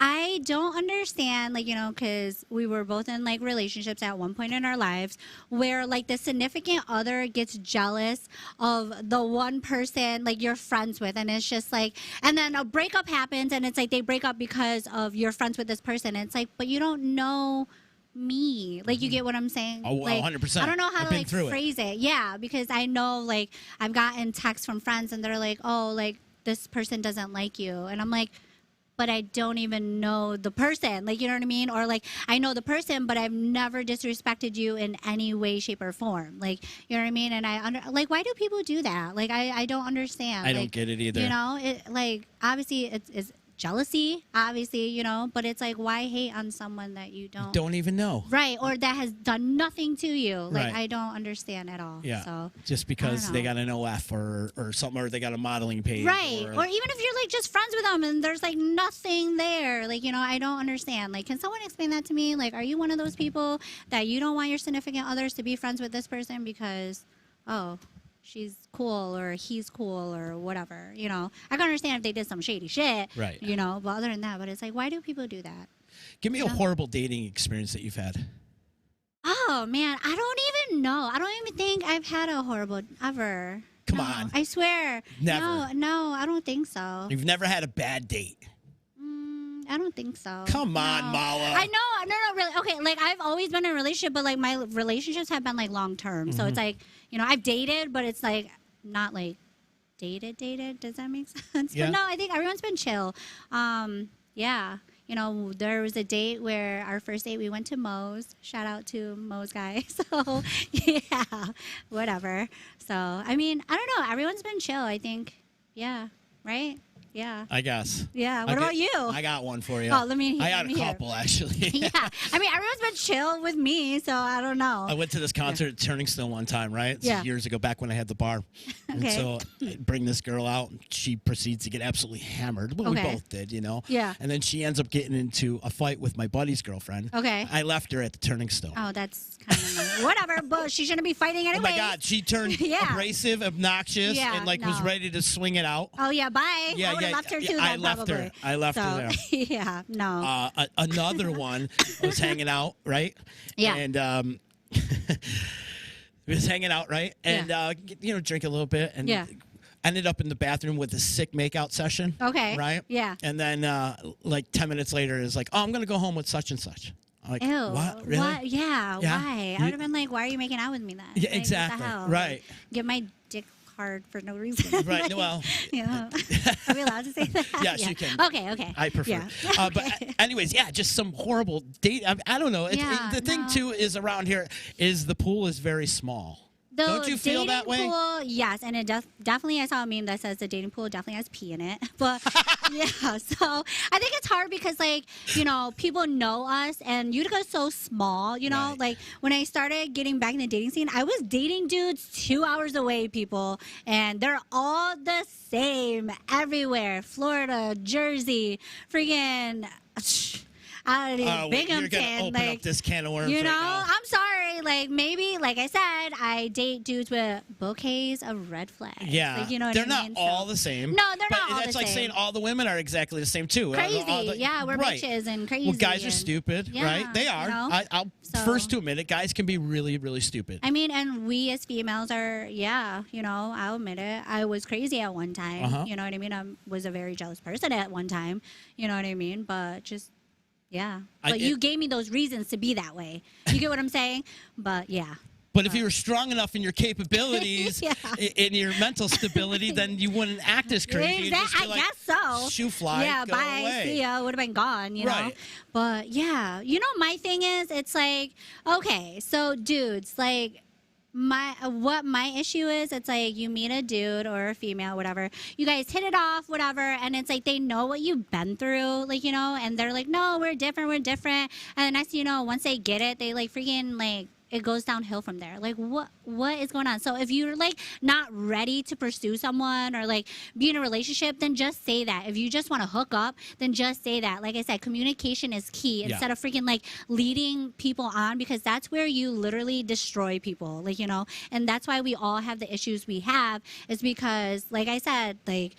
I don't understand, like, you know, because we were both in like relationships at one point in our lives where like the significant other gets jealous of the one person like you're friends with. And it's just like, and then a breakup happens and it's like they break up because of you're friends with this person. And it's like, but you don't know me. Like, you get what I'm saying? Oh, like, 100%. I don't know how I've to been like through it. phrase it. Yeah, because I know like I've gotten texts from friends and they're like, oh, like this person doesn't like you. And I'm like, but I don't even know the person. Like, you know what I mean? Or like, I know the person, but I've never disrespected you in any way, shape, or form. Like, you know what I mean? And like, why do people do that? Like, I don't understand. I like, don't get it either. You know, it like, obviously it's jealousy, obviously, you know, but it's like, why hate on someone that you don't even know. Right, or that has done nothing to you. Like, Right. I don't understand at all. Yeah. So Just because they got an OF or something, or they got a modeling page. right, or even if you're like just friends with them and there's like nothing there, like, you know, I don't understand. Like, can someone explain that to me? Like, are you one of those people that you don't want your significant others to be friends with this person because, oh, she's cool or he's cool or whatever, you know? I can understand if they did some shady shit, Right. you know, but other than that, but it's like, why do people do that? Give me a horrible dating experience that you've had. Oh, man, I don't even know. I don't even think I've had a horrible ever. Come No, on. I swear. Never. No, I don't think so. You've never had a bad date. I don't think so. Come on, No. Mala. I know. No, really. Okay, like, I've always been in a relationship, but, like, my relationships have been, like, long-term. So it's, like, you know, I've dated, but it's, like, not, like, dated. Does that make sense? Yeah. But, no, I think everyone's been chill. Yeah. You know, there was a date where our first date, we went to Moe's. Shout out to Moe's guy. So, yeah, whatever. So, I mean, I don't know. Everyone's been chill, I think. Yeah, right? Yeah. I guess. Yeah. What about you? I got one for you. Oh, let me. I got let a me hear. couple, actually. Yeah. I mean, everyone's been chill with me, so I don't know. I went to this concert at Turning Stone one time, right? It's Yeah. years ago, back when I had the bar. And Okay. so I bring this girl out, and she proceeds to get absolutely hammered. Well, we Okay. both did, you know? Yeah. And then she ends up getting into a fight with my buddy's girlfriend. Okay. I left her at the Turning Stone. Oh, that's kind of whatever, but she shouldn't be fighting Oh anyway. my God, she turned Yeah. abrasive, obnoxious, Yeah, and like was no. ready to swing it out. Oh yeah, bye. Yeah, I would have yeah, left her yeah, too. I then, left her. probably. I left her there. Yeah, no. Another one was hanging out, right? Yeah. And we was hanging out, right? And you know, drink a little bit, and Yeah. ended up in the bathroom with a sick makeout session. Okay. Right? Yeah. And then like 10 minutes later, is like, oh, I'm gonna go home with such and such. I'm like, Ew. what? Really? What? Yeah, Yeah. why? I You- would have been like, why are you making out with me then? Yeah, Like, what the exactly. hell? Right. Like, get my dick hard for no reason. Right. Like, Well, you know, are we allowed to say that? Yes, you can. Okay. I prefer. Yeah. But anyways, yeah, just some horrible date. I don't know. The thing no. too is around here is the pool is very small. The Don't you feel that way? dating pool, yes, and it definitely, I saw a meme that says the dating pool definitely has pee in it. But yeah, so I think it's hard because, like, you know, people know us, and Utica's so small, you know? Right. Like, when I started getting back in the dating scene, I was dating dudes 2 hours away, people, and they're all the same everywhere. Florida, Jersey, freaking... out of You're Binghamton, gonna open like, up this can of worms you know, right now. I'm sorry. Like, maybe, like I said, I date dudes with bouquets of red flags. Yeah, Like, you know what they're I not mean? all So- the same. No, they're but not all that's the like same. saying all the women are exactly the same too. Crazy. All the- Yeah, we're right. bitches and crazy. Well, guys are and- stupid, Yeah, right? They are. you know? I'll So- first to admit it. Guys can be really, really stupid. I mean, and we as females are, yeah, you know, I'll admit it. I was crazy at one time. Uh-huh. You know what I mean? I was a very jealous person at one time. You know what I mean? But just, yeah. But you gave me those reasons to be that way. You get what I'm saying? But yeah. But if you were strong enough in your capabilities, Yeah. in your mental stability, then you wouldn't act as crazy. You'd just be I like, guess so. Shoe fly, Yeah, go bye. away. See ya. Would have been gone, you know? Right. But yeah, you know, my thing is, it's like, okay, so dudes, like, what my issue is, it's like you meet a dude or a female, whatever, you guys hit it off, whatever, and it's like they know what you've been through, like, you know, and they're like, no, we're different, and the next thing you know, once they get it, they like freaking like it goes downhill from there. Like, what is going on? So if you're like not ready to pursue someone or like be in a relationship, then just say that. If you just want to hook up, then just say that. Like I said, communication is key instead of freaking like leading people on, because that's where you literally destroy people. Like, you know, and that's why we all have the issues we have, is because, like I said, like,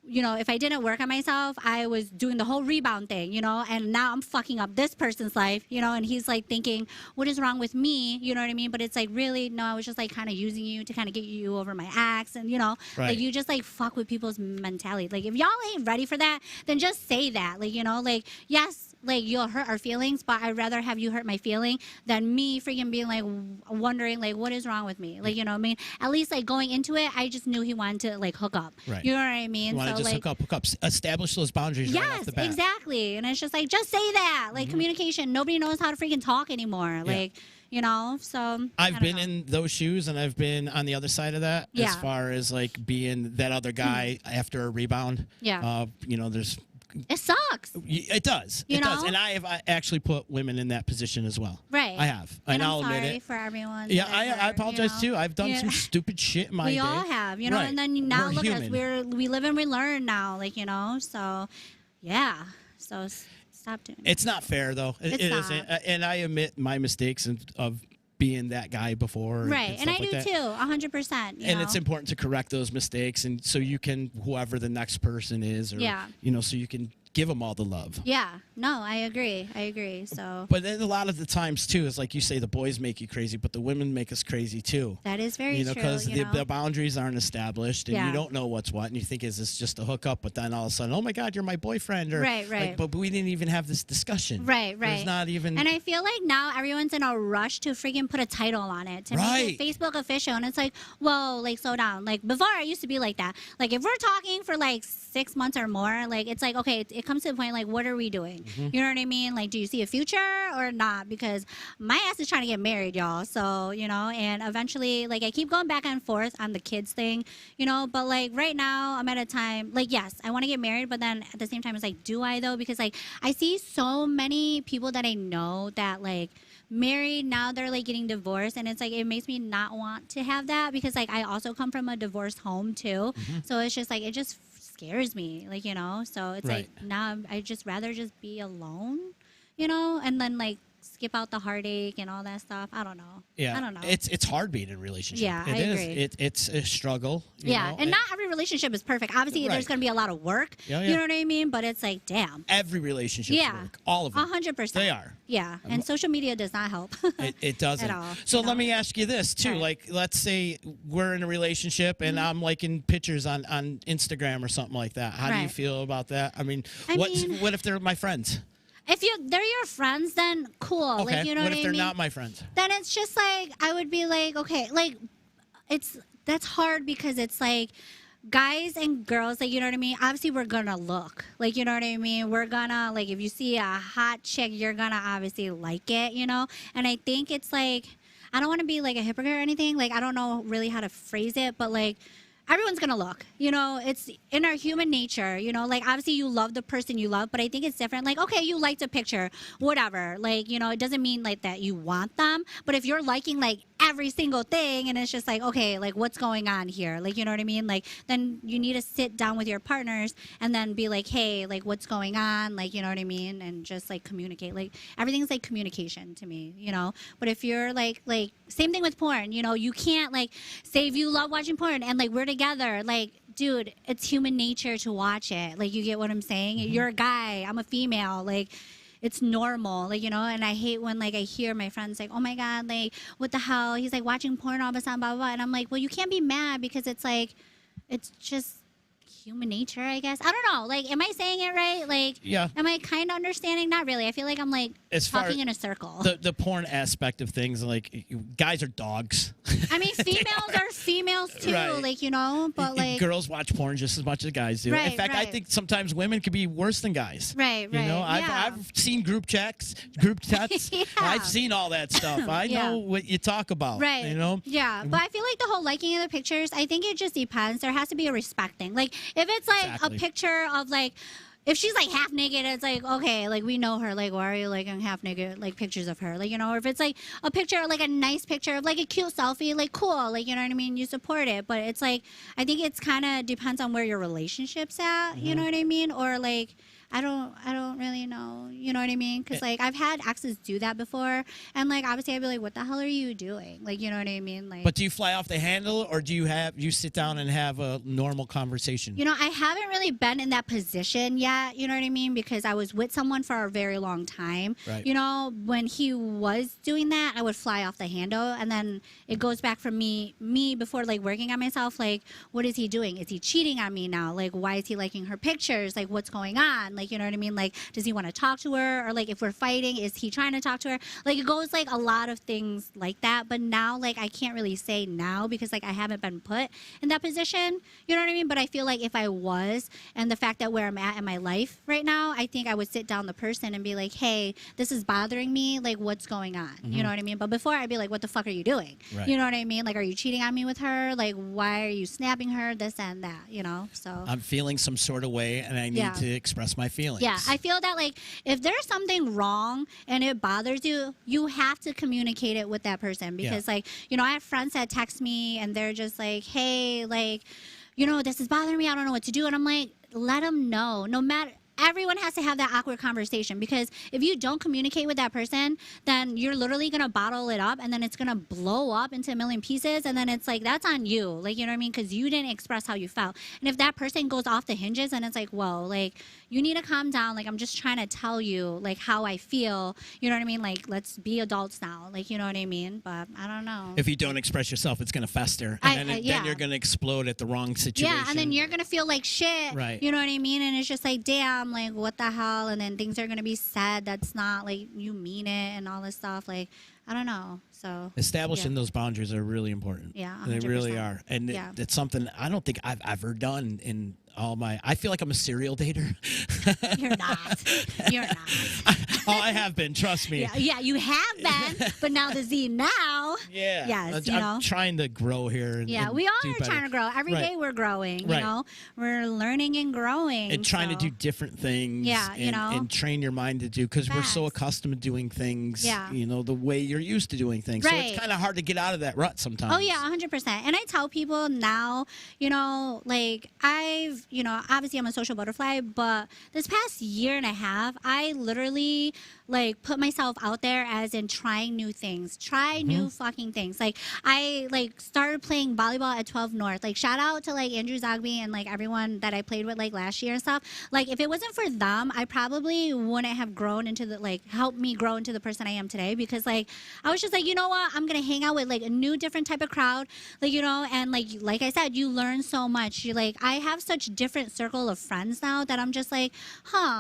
you know, if I didn't work on myself, I was doing the whole rebound thing, you know, and now I'm fucking up this person's life, you know, and he's like thinking, what is wrong with me? You know what I mean? But it's like, really, no, I was just like kind of using you to kind of get you over my ex. And, you know, like you just like fuck with people's mentality. Like if y'all ain't ready for that, then just say that. Like, you know, like, yes, like you'll hurt our feelings, but I'd rather have you hurt my feeling than me freaking being like wondering like what is wrong with me. Like, you know what I mean? At least like going into it, I just knew he wanted to like hook up. Right. You know what I mean? You want to just like, hook up, establish those boundaries right off the bat. Yes, exactly. And it's just like, just say that. Like communication. Nobody knows how to freaking talk anymore. Like, you know, so I've been in those shoes, and I've been on the other side of that as far as like being that other guy after a rebound. Yeah. You know, there's. It sucks. It does. It does. And I have actually put women in that position as well. Right. I have. And I'll I'm sorry admit it. for everyone. Yeah, I apologize too. I've done some stupid shit in my day. We all have, you know, and then now look at us. We live and we learn now, like, you know, so yeah. So stop doing it. It's not fair though. It isn't. And I admit my mistakes of being that guy before. Right. And I do like too, 100%. And it's important to correct those mistakes, and so you can, whoever the next person is, or, you know, so you can give them all the love. Yeah. No, I agree. So. But then a lot of the times too, is like you say, the boys make you crazy, but the women make us crazy too. That is very true. Because the boundaries aren't established, and you don't know what's what, and you think, is this just a hookup? But then all of a sudden, oh my God, you're my boyfriend. Or, right. Like, but we didn't even have this discussion. Right. There's not even. And I feel like now everyone's in a rush to freaking put a title on it to make it Facebook official, and it's like, whoa, like slow down. Like before, I used to be like that. Like if we're talking for like 6 months or more, like it's like, okay, it comes to the point like, what are we doing? You know what I mean? Like, do you see a future or not? Because my ass is trying to get married, y'all. So, you know, and eventually, like, I keep going back and forth on the kids thing, you know, but like right now I'm at a time, like, yes, I want to get married, but then at the same time, it's like, do I though? Because like, I see so many people that I know that like married, now they're like getting divorced, and it's like, it makes me not want to have that, because like I also come from a divorced home too. So it's just like, it just scares me, like, you know, so it's like now I just rather just be alone, you know, and then like skip out the heartache and all that stuff. I don't know. Yeah, I don't know. It's hard being in a relationship. Yeah, I agree. It's a struggle. You know? And not every relationship is perfect. Obviously, there's going to be a lot of work. You know what I mean? But it's like, damn. Every relationship work. All of them. 100%. They are. Yeah, and social media does not help. It doesn't. At all. So let me ask you this too. Like, let's say we're in a relationship and I'm liking pictures on Instagram or something like that. How do you feel about that? I mean, what if they're my friends? If they're your friends, then cool. Okay. Like, you know what if they're not my friends? Then it's just like, I would be like, okay, like that's hard, because it's like guys and girls, like, you know what I mean? Obviously, we're gonna look, like, you know what I mean? We're gonna, like, if you see a hot chick, you're gonna obviously like it, you know? And I think it's like, I don't want to be like a hypocrite or anything. Like, I don't know really how to phrase it, but like, everyone's gonna look, you know, it's in our human nature, you know, like obviously you love the person you love, but I think it's different. Like, okay, you liked a picture, whatever, like, you know, it doesn't mean like that you want them, but if you're liking like every single thing and it's just like, okay, like what's going on here? Like, you know what I mean? Like, then you need to sit down with your partners and then be like, hey, like what's going on? Like, you know what I mean? And just like communicate. Like, everything's like communication to me, you know? But if you're like same thing with porn, you know, you can't like say if you love watching porn and like we're together, like, dude, it's human nature to watch it. Like, you get what I'm saying? You're a guy, I'm a female, like, it's normal, like, you know. And I hate when like I hear my friends like, oh my God, like what the hell, he's like watching porn all of a sudden, blah, blah, blah. And I'm like, well, you can't be mad, because it's like, it's just human nature, I guess. I don't know. Like, am I saying it right? Like, am I kind of understanding? Not really. I feel like I'm like talking in a circle. The porn aspect of things, like, guys are dogs. I mean, females are females too, like, you know, but like girls watch porn just as much as guys do. In fact, I think sometimes women can be worse than guys. You know, I've seen group chats. I've seen all that stuff. I know what you talk about. You know. Yeah, but I feel like the whole liking of the pictures, I think it just depends. There has to be a respect thing. Like, if it's like a picture of like, if she's like half naked, it's like, okay, like we know her, like why are you liking half naked like pictures of her, like, you know? Or if it's like a picture, like a nice picture of like a cute selfie, like cool, like, you know what I mean, you support it. But it's like, I think it's kind of depends on where your relationship's at, you know what I mean? Or like, I don't really know. You know what I mean? Because like I've had exes do that before, and like obviously I'd be like, what the hell are you doing? Like, you know what I mean? Like, But do you fly off the handle, or do you sit down and have a normal conversation? you know, I haven't really been in that position yet. You know what I mean? Because I was with someone for a very long time. Right. You know, when he was doing that, I would fly off the handle, and then it goes back from me before like working on myself. Like, what is he doing? Is he cheating on me now? Like, why is he liking her pictures? Like, what's going on? Like, you know what I mean? Like, does he want to talk to her? Or like, if we're fighting, is he trying to talk to her? Like, it goes like a lot of things like that. But now, like, I can't really say now because like I haven't been put in that position. You know what I mean? But I feel like if I was, and the fact that where I'm at in my life right now, I think I would sit down the person and be like, hey, this is bothering me. Like, what's going on? You know what I mean? But before, I'd be like, what the fuck are you doing? Right. You know what I mean? Like, are you cheating on me with her? Like, why are you snapping her? This and that, you know? So I'm feeling some sort of way, and I need to express my feelings. yeah, I feel that like if there's something wrong and it bothers you, you have to communicate it with that person because like, you know, I have friends that text me and they're just like, hey, like, you know, this is bothering me. I don't know what to do. And I'm like, let them know. No matter. Everyone has to have that awkward conversation because if you don't communicate with that person, then you're literally going to bottle it up and then it's going to blow up into a million pieces. And then it's like, that's on you. Like, you know what I mean? Because you didn't express how you felt. And if that person goes off the hinges and it's like, whoa, like, you need to calm down. Like, I'm just trying to tell you, like, how I feel. You know what I mean? Like, let's be adults now. Like, you know what I mean? But I don't know. If you don't express yourself, it's going to fester. And then you're going to explode at the wrong situation. Yeah, and then you're going to feel like shit. Right. You know what I mean? And it's just like, damn, like, what the hell? And then things are going to be said that's not, like, you mean it and all this stuff. Like, I don't know. So establishing those boundaries are really important. Yeah, 100%. They really are. And it's something I don't think I've ever done in all my... I feel like I'm a serial dater. You're not. You're not. Oh, I have been. Trust me. Yeah, you have been, but now the Z now. Yeah. Yes, I'm trying to grow here. And we all do are better. trying to grow. Every day we're growing, you know. We're learning and growing. And trying to do different things. Yeah, and, you know. And train your mind to do, because we're so accustomed to doing things, you know, the way you're used to doing things. So it's kind of hard to get out of that rut sometimes. Oh, yeah, 100%. And I tell people now, you know, like you know, obviously I'm a social butterfly, but this past year and a half, I literally like put myself out there as in trying new things, try new fucking things. Like I like started playing volleyball at 12 North. Like shout out to like Andrew Zogby and like everyone that I played with like last year and stuff. Like if it wasn't for them, I probably wouldn't have grown into the like helped me grow into the person I am today, because like I was just like, you know what, I'm gonna hang out with like a new different type of crowd, like, you know, and like I said, you learn so much. You like I have such different circle of friends now that I'm just like,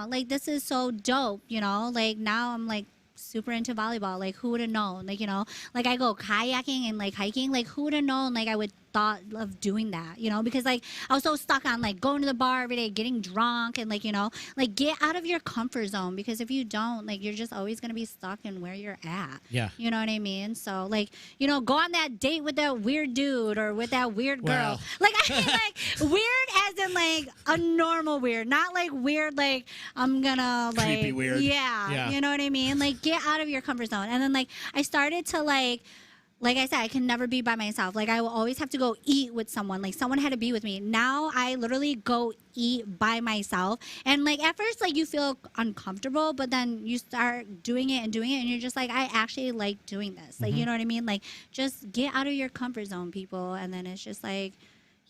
like this is so dope, you know. Like now I'm like super into volleyball. Like who would have known? Like, you know, like I go kayaking and like hiking. Like who would have known? Like I would thought of doing that, you know, because like I was so stuck on like going to the bar every day, getting drunk, and like, you know, like get out of your comfort zone, because if you don't, like you're just always gonna be stuck in where you're at. Yeah. You know what I mean? So like, you know, go on that date with that weird dude or with that weird girl. Well. Like I mean like weird as in like a normal weird, not like weird like I'm gonna like creepy weird. Yeah. You know what I mean? Like get out of your comfort zone. And then like I started to like I said, I can never be by myself. Like, I will always have to go eat with someone. Like, someone had to be with me. Now, I literally go eat by myself. And, like, at first, like, you feel uncomfortable, but then you start doing it, and you're just like, I actually like doing this. Like, you know what I mean? Like, just get out of your comfort zone, people. And then it's just like,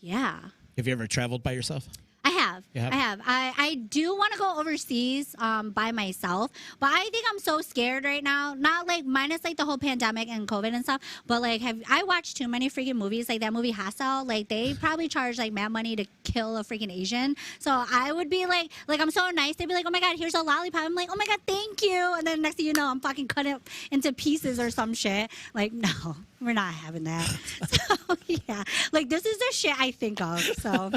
yeah. Have you ever traveled by yourself? I have. I have. I do want to go overseas by myself, but I think I'm so scared right now. Not like minus like the whole pandemic and COVID and stuff, but like I watched too many freaking movies, like that movie Hostel. Like they probably charge like mad money to kill a freaking Asian. So I would be like I'm so nice. They'd be like, oh my god, here's a lollipop. I'm like, oh my god, thank you. And then next thing you know, I'm fucking cut up into pieces or some shit. Like no. We're not having that. So, yeah. Like, this is the shit I think of. So,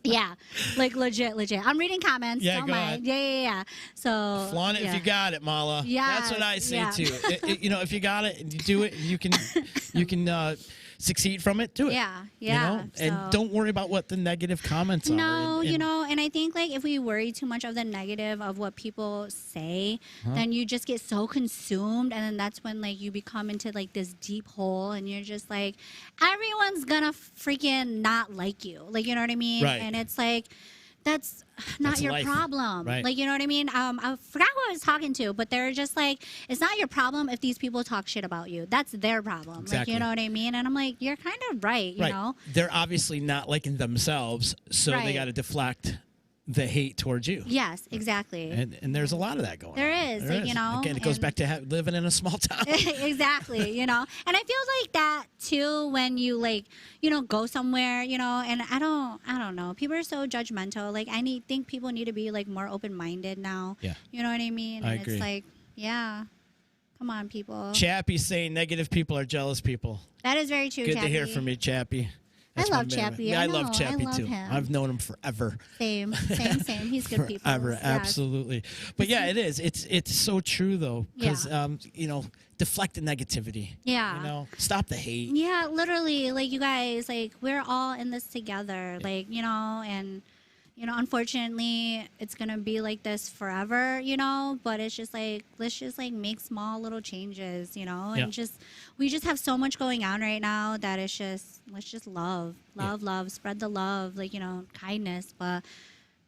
yeah. Like, legit. I'm reading comments. Yeah, don't go mind. ahead. Yeah. So, flaunt it if you got it, Mala. Yeah. That's what I say, too. You know, if you got it and you do it, you can succeed from it, do it. Yeah. You know? And don't worry about what the negative comments are. No, you know, and I think, like, if we worry too much of the negative of what people say, then you just get so consumed, and then that's when, like, you become into, like, this deep hole, and you're just like, everyone's gonna freaking not like you. Like, you know what I mean? Right. And it's like, that's not That's your life, problem. right. Like, you know what I mean? I forgot who I was talking to, but they're just like, it's not your problem if these people talk shit about you. That's their problem. Exactly. Like, you know what I mean? And I'm like, you're kind of right, you know? They're obviously not liking themselves, so they Right. got to deflect the hate towards you. Yes, exactly. And there's a lot of that going on. There is, like, you know, Again, it goes and- back to living in a small town. Exactly, you know. And I feel like that too when you like, you know, go somewhere, you know, and I don't know. People are so judgmental. Like think people need to be like more open-minded now. Yeah. You know what I mean? I And agree. it's like, yeah. Come on, people. Chappie's saying negative people are jealous people. That is very true, Good Chappie. to hear from you, Chappie. I my love man. Chappie. Yeah, I love know. Chappie I love too. him. I've known him forever. Same. He's good people. Forever, Yes. absolutely. But yeah, it is. It's so true though, because Yeah. you know, deflect the negativity. Yeah. You know, stop the hate. Yeah, literally, like you guys, like we're all in this together, like, you know, and you know, unfortunately, it's gonna be like this forever, you know. But it's just like let's just like make small little changes, you know, and we just have so much going on right now that it's just let's just love, spread the love, like, you know, kindness, but.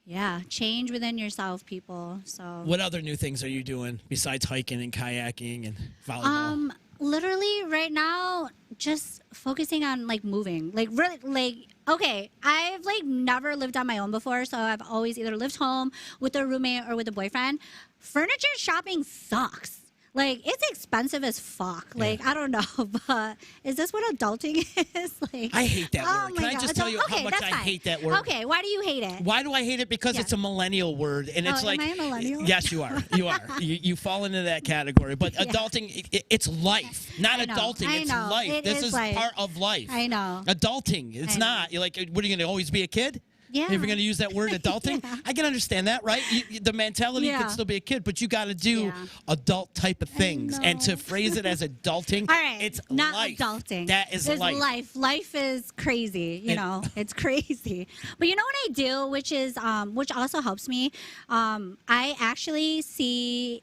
Yeah, change within yourself, people. So What other new things are you doing besides hiking and kayaking and volleyball? literally right now just focusing on like moving, like really, like okay, I've like never lived on my own before, so I've always either lived home with a roommate or with a boyfriend. Furniture shopping sucks. Like, it's expensive as fuck. Like, I don't know, but is this what adulting is? Like, I hate that oh word. my Can I God. just tell you how Okay, much that's I fine. hate that word? Okay, why do you hate it? Why do I hate it? Because Yeah. it's a millennial word, and it's Oh, like, am I a millennial? yes, you are. You are. You fall into that category. But Yeah. adulting, it's life, not I know. adulting. I It's know. life. It This is is life. part of life. I know. Adulting, it's I know. not. You're like, what are you going to always be a kid? Yeah. If you're going to use that word adulting, Yeah. I can understand that, right? The mentality Yeah. can still be a kid, but you got to do Yeah. adult type of things. And to know. phrase it as adulting, All right, it's not life. adulting. That is It's life. Life is crazy. You And- know, it's crazy. But you know what I do, which is which also helps me. I actually see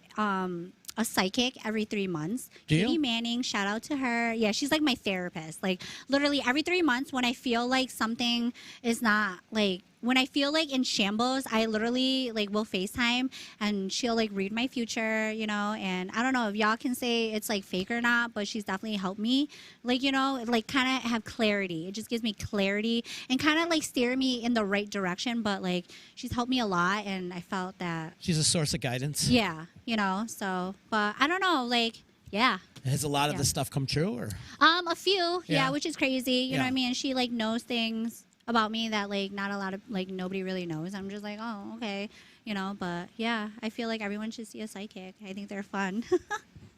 a psychic every 3 months. Do you? Katie Manning, shout out to her. Yeah, she's like my therapist. Like literally every 3 months when I feel like something is not like when I feel like in shambles, I literally like will FaceTime and she'll like read my future, you know, and I don't know if y'all can say it's like fake or not, but she's definitely helped me, like, you know, like kind of have clarity. It just gives me clarity and kind of like steer me in the right direction. But like she's helped me a lot and I felt that, She's a source of guidance. yeah, you know, so, but I don't know, like, yeah. Has a lot of Yeah. this stuff come true, or? A few, Yeah. yeah, which is crazy. You know Yeah. what I mean? She like knows things about me that like not a lot of like nobody really knows. I'm just like, oh, okay, you know. But yeah, I feel like everyone should see a psychic. I think they're fun.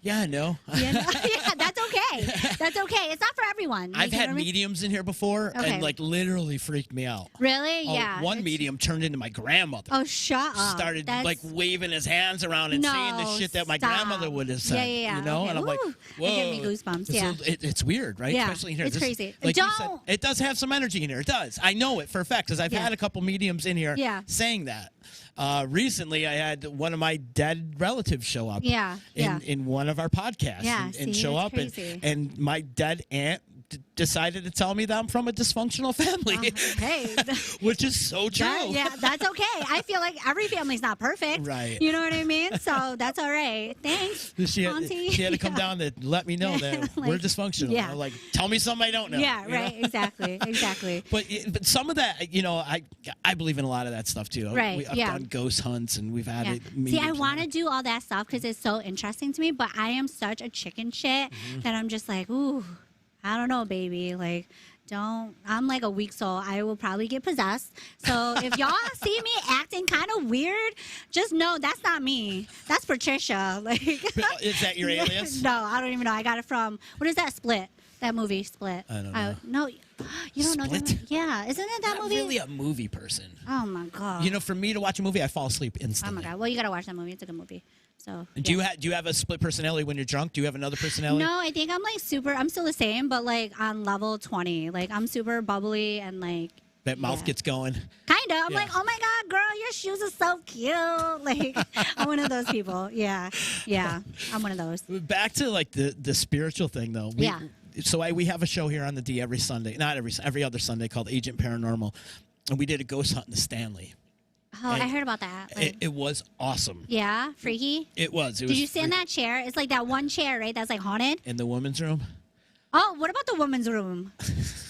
Yeah, I know. You know? Yeah, that's okay. That's okay. It's not for everyone. Like, I've you know had what I mean? mediums in here before, Okay. and like literally freaked me out. Really? Oh, Yeah. one it's- medium turned into my grandmother. Oh, shut up. Started That's- like waving his hands around and saying the No, shit that my stop. grandmother would have said. Yeah, yeah, yeah. You know, Okay. and I'm like, Ooh, whoa. it gave me goosebumps, yeah. It's weird, right? Yeah, Especially in here. it's crazy. Like you said, Don't- it does have some energy in here. It does. I know it for a fact because I've Yeah. had a couple mediums in here Yeah. saying that. Recently, I had one of my dead relatives show up. Yeah, yeah. In one of our podcasts. Yeah, and see, show it's up, crazy. and my dead aunt decided to tell me that I'm from a dysfunctional family, Hey. which is so true. Yeah, that's okay. I feel like every family's not perfect. Right. You know what I mean? So that's all right. Thanks, She had to come down to let me know that Like, we're dysfunctional. yeah. Like, tell me something I don't know. Yeah, you know? right. Exactly. Exactly. But some of that, you know, I believe in a lot of that stuff too. Right, I've yeah. done ghost hunts and we've had Yeah. it. See, I mediums want to and- do all that stuff because it's so interesting to me, but I am such a chicken shit Mm-hmm. that I'm just like, ooh, I don't know, baby. Like, I'm like a weak soul. I will probably get possessed. So if y'all see me acting kind of weird, just know that's not me. That's Patricia. Like, Is that your alias? No, I don't even know. I got it from, what is that, Split? That movie, Split. I don't know. No, you don't know that Split? movie? Yeah. Isn't it that Not movie? really a movie person. Oh, my God. You know, for me to watch a movie, I fall asleep Oh, instantly. my God. Well, you got to watch that movie. It's a good movie. So, Do yeah. you have a split personality when you're drunk? Do you have another personality? No, I think I'm like I'm still the same, but like on level 20. Like I'm super bubbly and like. That mouth yeah. gets going. Kinda. I'm Yeah. like, oh my God, girl, your shoes are so cute. Like, I'm one of those people. Yeah. Yeah. I'm one of those. Back to like the spiritual thing though. Yeah. So we have a show here on the D every Sunday, not every other Sunday, called Agent Paranormal, and we did a ghost hunt in the Stanley. Oh, I heard about that. Like, It was awesome. yeah, freaky. It was. Did you sit in that chair? It's like that one chair, right? That's like haunted. In the women's room? Oh, what about the women's room?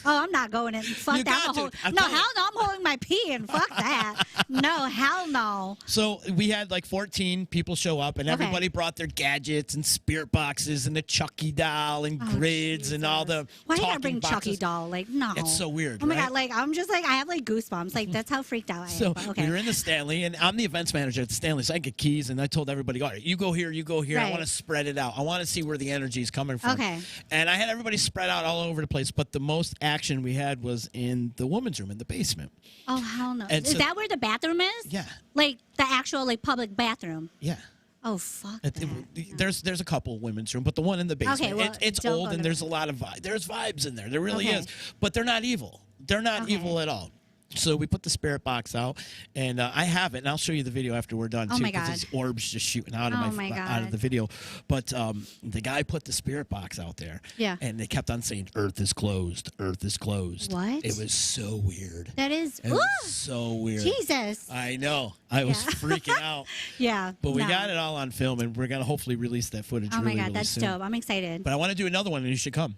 Oh, I'm not going in. Fuck You that. got to. No, hell no. I'm holding my pee in. Fuck that. No, hell no. So we had like 14 people show up, and everybody brought their gadgets and spirit boxes and the Chucky doll and grids and all the Why do you talking gotta bring boxes. Chucky doll? Like, no. It's so weird. Oh my right? God. Like, I'm just like, I have like goosebumps. Like, that's how freaked out I am. So But okay. we were in the Stanley, and I'm the events manager at the Stanley, so I get keys, and I told everybody, all right, you go here, you go here. I Right. want to spread it out. I want to see where the energy is coming from. Okay. And I had everybody spread out all over the place, but the most action we had was in the women's room in the basement. Oh, hell no. And Is so- that where the bathroom is? Yeah. Like, the actual, like, public bathroom? Yeah. Oh, fuck It- that. There's a couple women's room, but the one in the basement, Okay, well, it's don't old go and to there's that. a lot of there's vibes in there. There really Okay. is, but they're not evil. They're not Okay. evil at all. So we put the spirit box out, and I have it, and I'll show you the video after we're done Oh too, my because God. there's orbs just shooting out of Oh my out of the God. video. But the guy put the spirit box out there, Yeah. and they kept on saying, "Earth is closed. Earth is closed." What? It was so weird. That is. It Ooh, was so weird. Jesus. I know. I was Yeah. freaking out. Yeah. But we no. got it all on film, and we're gonna hopefully release that footage. Oh my really, God, really that's soon. dope. I'm excited. But I want to do another one, and you should come.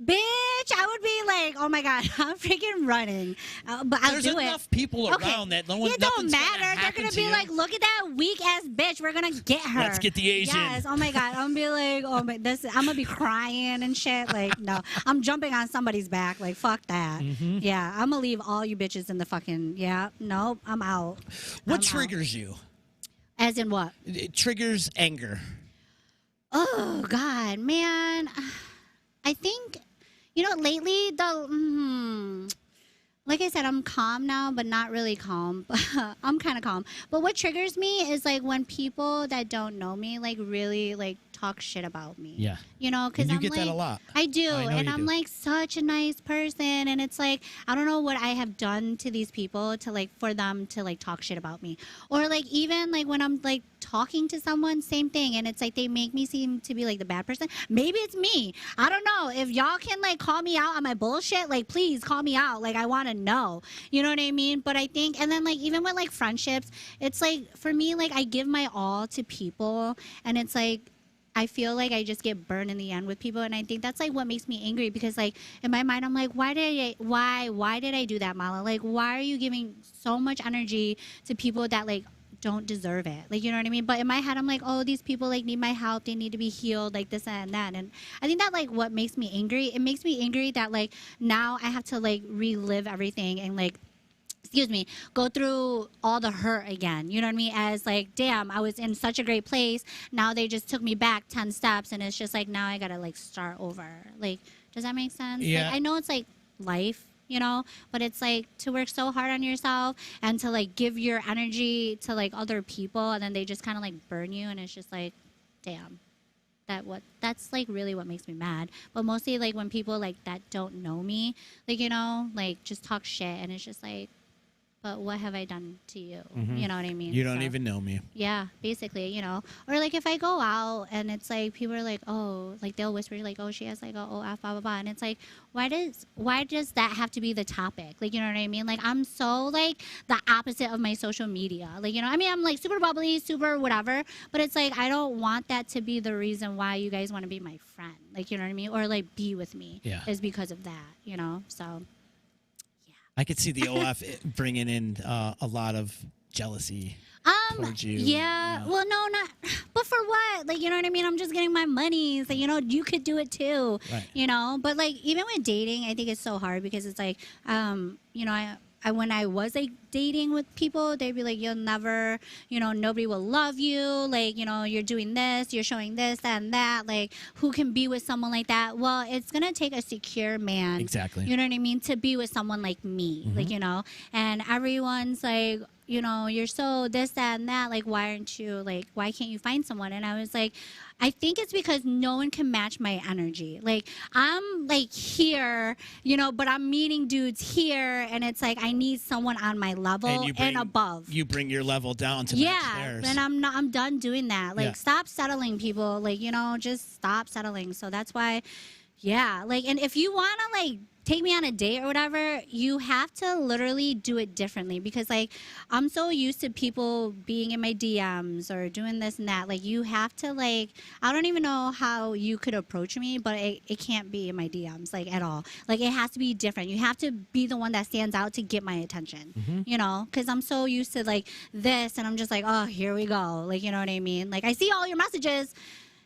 Bitch, I would be like, oh my God, I'm freaking running. But I'll There's do it. enough people Okay. around that no one. It don't nothing's gonna matter. They're happen gonna to be you. like, look at that weak ass bitch. We're gonna get her. Let's get the Asian. Yes. Oh my God. I'm gonna be like, oh my, this. I'm gonna be crying and shit. Like, no, I'm jumping on somebody's back. Like, fuck that. Mm-hmm. Yeah, I'm gonna leave all you bitches in the fucking. Yeah. Nope. I'm out. What I'm triggers you? out. As in what? It triggers anger. Oh God, man. I think, lately like I said, I'm calm now, but not really calm. I'm kind of calm. But what triggers me is like when people that don't know me like really like talk shit about me. Yeah. Because And you I'm get like, that a lot. I do, I know and you I'm do. like such a nice person, and it's like I don't know what I have done to these people to like for them to like talk shit about me, or like even like when I'm like talking to someone, same thing, and it's like they make me seem to be like the bad person. Maybe it's me. I don't know. If y'all can like call me out on my bullshit, like please call me out. Like I want to know. You know what I mean? But I think, and then like even with like friendships, it's like for me, like I give my all to people, and it's like I feel like I just get burned in the end with people, and I think that's like what makes me angry because like in my mind I'm like, why did I do that, Mala? Like why are you giving so much energy to people that like don't deserve it? Like, you know what I mean? But in my head I'm like, oh, these people like need my help, they need to be healed, like this and that. And I think that like what makes me angry, it makes me angry that like now I have to like relive everything and like go through all the hurt again. You know what I mean? As like, damn, I was in such a great place. Now they just took me back 10 steps, and it's just like, now I gotta like start over. Like, does that make sense? Yeah. Like, I know it's like life, but it's like to work so hard on yourself and to like give your energy to like other people, and then they just kind of like burn you, and it's just like, damn. That's like really what makes me mad. But mostly like when people like that don't know me, like, like just talk shit, and it's just like, but what have I done to you? Mhm. You know what I mean? You don't So, even know me. yeah, basically, or like if I go out and it's like people are like, oh, like they'll whisper like, oh, she has like a OF, blah blah blah, and it's like, why does that have to be the topic? Like, you know what I mean? Like I'm so like the opposite of my social media. Like, I mean, I'm like super bubbly, super whatever, but it's like I don't want that to be the reason why you guys want to be my friend. Like, you know what I mean? Or like be with me. Yeah. Is because of that. So. I could see the OF bringing in a lot of jealousy towards you. Yeah. Well, no, not. But for what? Like, you know what I mean? I'm just getting my money. So, you could do it too. Right. But like, even with dating, I think it's so hard because it's like, I when I was like dating with people, they'd be like, you'll never, nobody will love you. Like, you're doing this, you're showing this and that. Like, who can be with someone like that? Well, it's going to take a secure man. Exactly. You know what I mean? To be with someone like me. Mm-hmm. Like, and everyone's like, you're so this, that, and that. Like, why can't you find someone? And I was like, I think it's because no one can match my energy. Like, I'm like here, but I'm meeting dudes here, and it's like I need someone on my level and above. You bring your level down to match theirs. And I'm done doing that. Like, Yeah. stop settling, people. Like, just stop settling. So that's why. Yeah, like, and if you want to like take me on a date or whatever, you have to literally do it differently, because like I'm so used to people being in my DMs or doing this and that. Like, you have to like, I don't even know how you could approach me, but it can't be in my DMs like at all. Like, it has to be different. You have to be the one that stands out to get my attention, you know, because I'm so used to like this, and I'm just like, oh, here we go. Like, you know what I mean? Like, I see all your messages,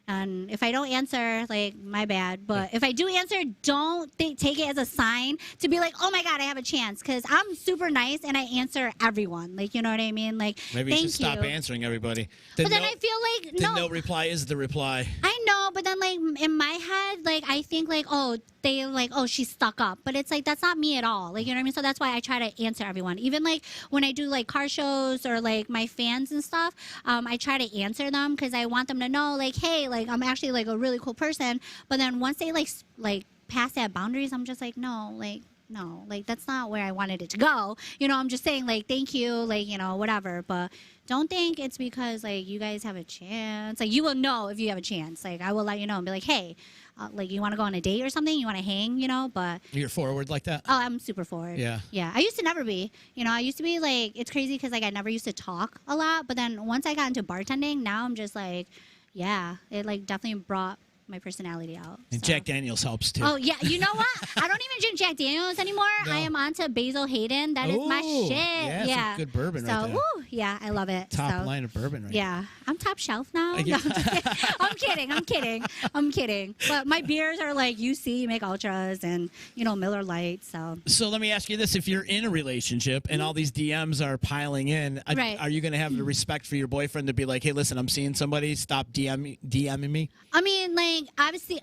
and if I don't answer, like, my bad. But if I do answer, don't take it as a sign to be like, oh, my God, I have a chance. Because I'm super nice, and I answer everyone. Like, you know what I mean? Like, maybe you should stop answering everybody. But then I feel like, no. No reply is the reply. I know, but then, like, in my head, like, I think, like, oh, they, like, oh, she's stuck up. But it's, like, that's not me at all. Like, you know what I mean? So that's why I try to answer everyone. Even, like, when I do, like, car shows or, like, my fans and stuff, I try to answer them because I want them to know, like, hey, like, I'm actually like a really cool person. But then once they like pass that boundaries, I'm just like, no, like that's not where I wanted it to go. You know, I'm just saying, like, thank you, like, you know, whatever. But don't think it's because like you guys have a chance. Like, you will know if you have a chance. Like, I will let you know and be like, hey, like, you want to go on a date or something? You want to hang? You know, but You're forward like that? Oh, I'm super forward. Yeah. Yeah. I used to never be. You know, I used to be like, it's crazy because like I never used to talk a lot. But then once I got into bartending, now I'm just like, yeah, it like definitely brought my personality out. And so. Jack Daniels helps too. Oh yeah, you know what? I don't even drink Jack Daniels anymore. No. I am onto Basil Hayden. That is my shit. Yeah, some good bourbon so, right there. Woo, yeah, I love it. Top line of bourbon right Yeah, I'm top shelf now. Yeah. No, I'm kidding. But my beers are like UC, Make Ultras, and you know, Miller Lite. So let me ask you this: if you're in a relationship and all these DMs are piling in, Right. are you going to have the respect for your boyfriend to be like, "Hey, listen, I'm seeing somebody. Stop DMing me"? I mean, like, obviously,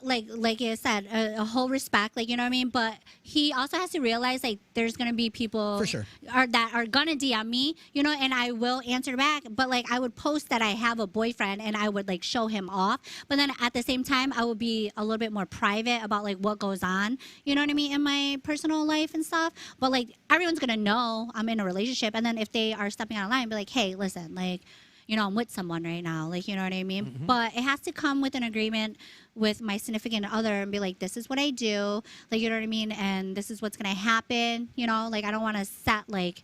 like I said, a whole respect, like, you know what I mean? But he also has to realize, like, there's going to be people For sure. that are going to DM me, you know, and I will answer back. But, like, I would post that I have a boyfriend and I would, like, show him off. But then at the same time, I would be a little bit more private about, like, what goes on, you know what I mean, in my personal life and stuff. But, like, everyone's going to know I'm in a relationship. And then if they are stepping out of line, be like, hey, listen, like, you know, I'm with someone right now. Like, you know what I mean? But it has to come with an agreement with my significant other and be like, this is what I do. Like, you know what I mean? And this is what's going to happen. You know, like, I don't want to set, like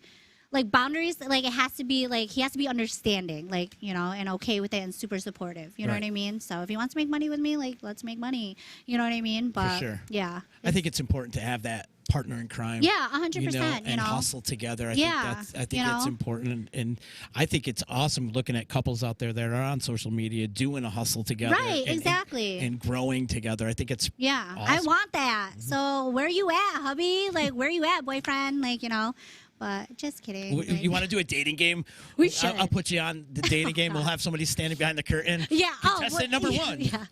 boundaries. Like, it has to be, like, he has to be understanding, like, you know, and okay with it and super supportive. You know what I mean? So if he wants to make money with me, like, let's make money. You know what I mean? But, For sure. Yeah. I think it's important to have that partner in crime. Yeah, 100%. You know, you and know? hustle together. I Yeah, think you that's know? important, and I think it's awesome looking at couples out there that are on social media doing a hustle together. Right, exactly. And growing together. I think it's Yeah, awesome. I want that. So where you at, hubby? Like, where you at, boyfriend? Like, you know. But just kidding. You want to do a dating game? We should. I'll put you on the dating game. We'll have somebody standing behind the curtain. Yeah. Contestant number one. Yeah.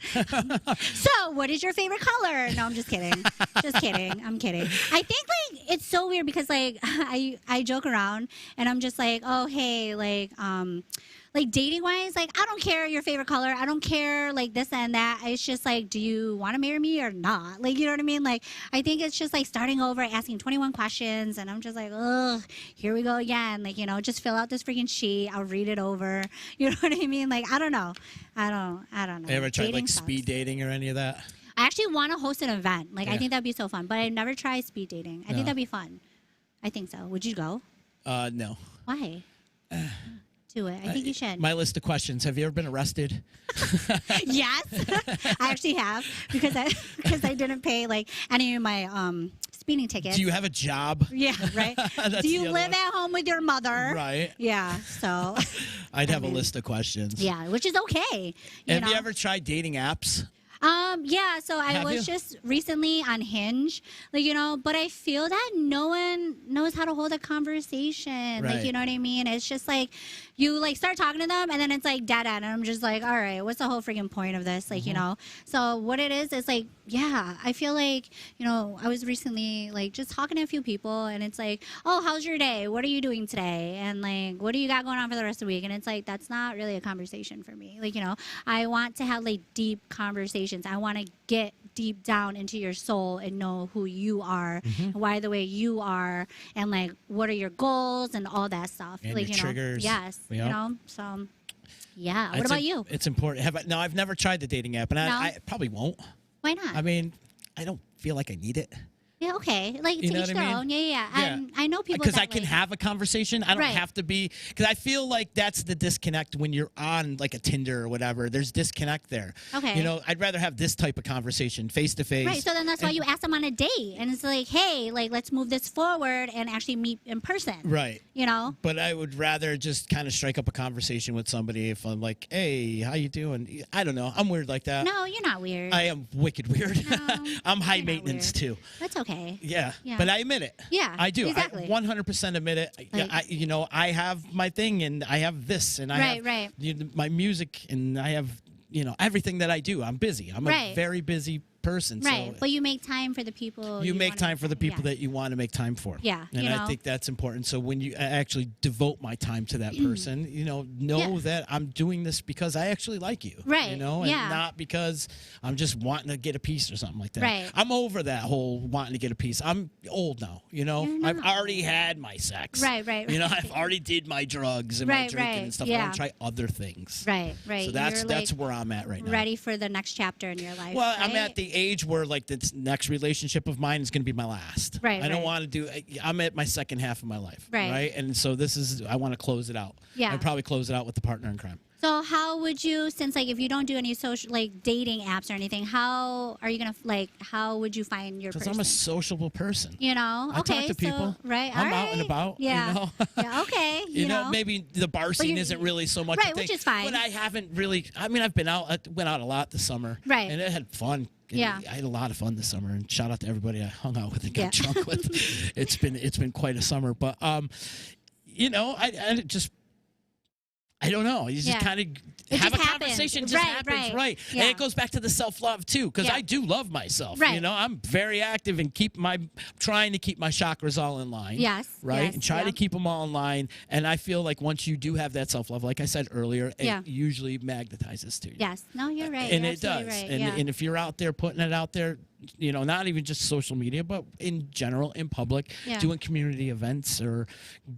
So, what is your favorite color? No, I'm just kidding. Just kidding. I'm kidding. I think, like, it's so weird because, like, I joke around and I'm just like, oh, hey, like dating wise, like, I don't care your favorite color. I don't care, like, this and that. It's just like, do you want to marry me or not? Like, you know what I mean? Like, I think it's just like starting over, asking 21 questions. And I'm just like, ugh, here we go again. Like, you know, just fill out this freaking sheet. I'll read it over. You know what I mean? Like, I don't know. I don't know. You ever tried Dating like sucks. speed dating or any of that? I actually want to host an event. Like, Yeah. I think that'd be so fun. But I've never tried speed dating. I think that'd be fun. I think so. Would you go? No. Why? Do it. I think you should. My list of questions. Have you ever been arrested? Yes, I actually have because I didn't pay like any of my speeding tickets. Do you have a job? Yeah, right. That's Do you the other live one. at home with your mother? Right. Yeah. So. I'd have a list of questions. Yeah, which is okay. Have you ever tried dating apps? Yeah, so I Have was you? just recently on Hinge, like, you know, but I feel that no one knows how to hold a conversation. Like, Right. you know what I mean? It's just like, you like start talking to them and then it's like dead end. And I'm just like, all right, what's the whole freaking point of this? Like, you know? So what it is like, yeah, I feel like, you know, I was recently like just talking to a few people and it's like, oh, how's your day? What are you doing today? And like, what do you got going on for the rest of the week? And it's like, that's not really a conversation for me. Like, you know, I want to have like deep conversations. I want to get deep down into your soul and know who you are, and why the way you are, and like what are your goals and all that stuff. And like, your you know, triggers. yes, Yep. you know. So, yeah. What about you? It's important. No, I've never tried the dating app, and No? I probably won't. Why not? I mean, I don't feel like I need it. Yeah, okay. Like, to You know each what their I mean? own. Yeah. Yeah. And I know people Because that, I can like, have a conversation. I don't Right. have to be, because I feel like that's the disconnect when you're on like a Tinder or whatever. There's disconnect there. Okay. You know, I'd rather have this type of conversation face to face. Right, so then that's why you ask them on a date, and it's like, hey, like, let's move this forward and actually meet in person. Right. You know? But I would rather just kind of strike up a conversation with somebody if I'm like, hey, how you doing? I don't know. I'm weird like that. No, you're not weird. I am wicked weird. No, I'm high you're not maintenance too. That's okay. Yeah. Yeah. But I admit it. Yeah, I do. exactly. I 100% admit it. Like- I have my thing and I have this and I Right, have right. my music and I have, everything that I do. I'm busy. I'm a Right. very busy person. Right, So but you make time for the people. you make wanna time for the people yeah. that you want to make time for. Yeah, And you I know. think that's important. So when you actually devote my time to that person, know Yeah. that I'm doing this because I actually like you. Right, And yeah. not because I'm just wanting to get a piece or something like that. Right. I'm over that whole wanting to get a piece. I'm old now, You're I've not. already had my sex. Right, right, right. I've already did my drugs and my Right, drinking right, and stuff. I yeah. want to try other things. Right, right. So that's You're, that's like, where I'm at right now. ready for the next chapter in your life. Well, I'm right? at the age where like this next relationship of mine is going to be my last. Right, I don't right. want to do. I'm at my second half of my life. Right. And so I want to close it out. Yeah. I'd probably close it out with the partner in crime. So how would you, since like if you don't do any social like dating apps or anything, how are you gonna how would you find your Because person? I'm a sociable person. You know, I okay, talk to people. So, right, I'm all out and right. about. Yeah, yeah, okay. You know, maybe the bar scene you- isn't really so much right, a thing. which is fine. But I haven't really. I mean, I've been out. I went out a lot this summer. Right. And it had fun. And Yeah. I had a lot of fun this summer. And shout out to everybody I hung out with and got Yeah. drunk with. It's been quite a summer. But I just. I don't know. You just Yeah. kind of It have just a happens. conversation. Just Right, happens, right. And Yeah. it goes back to the self-love too, because Yeah. I do love myself. Right. I'm very active and trying to keep my chakras all in line. Yes, Right. yes, And try to yeah. keep them all in line. And I feel like once you do have that self-love, like I said earlier, Yeah. it usually magnetizes to you. Yes, no, you're right. And You're it does. absolutely right. And, yeah. and if you're out there putting it out there, not even just social media, but in general, in public, Yeah. doing community events or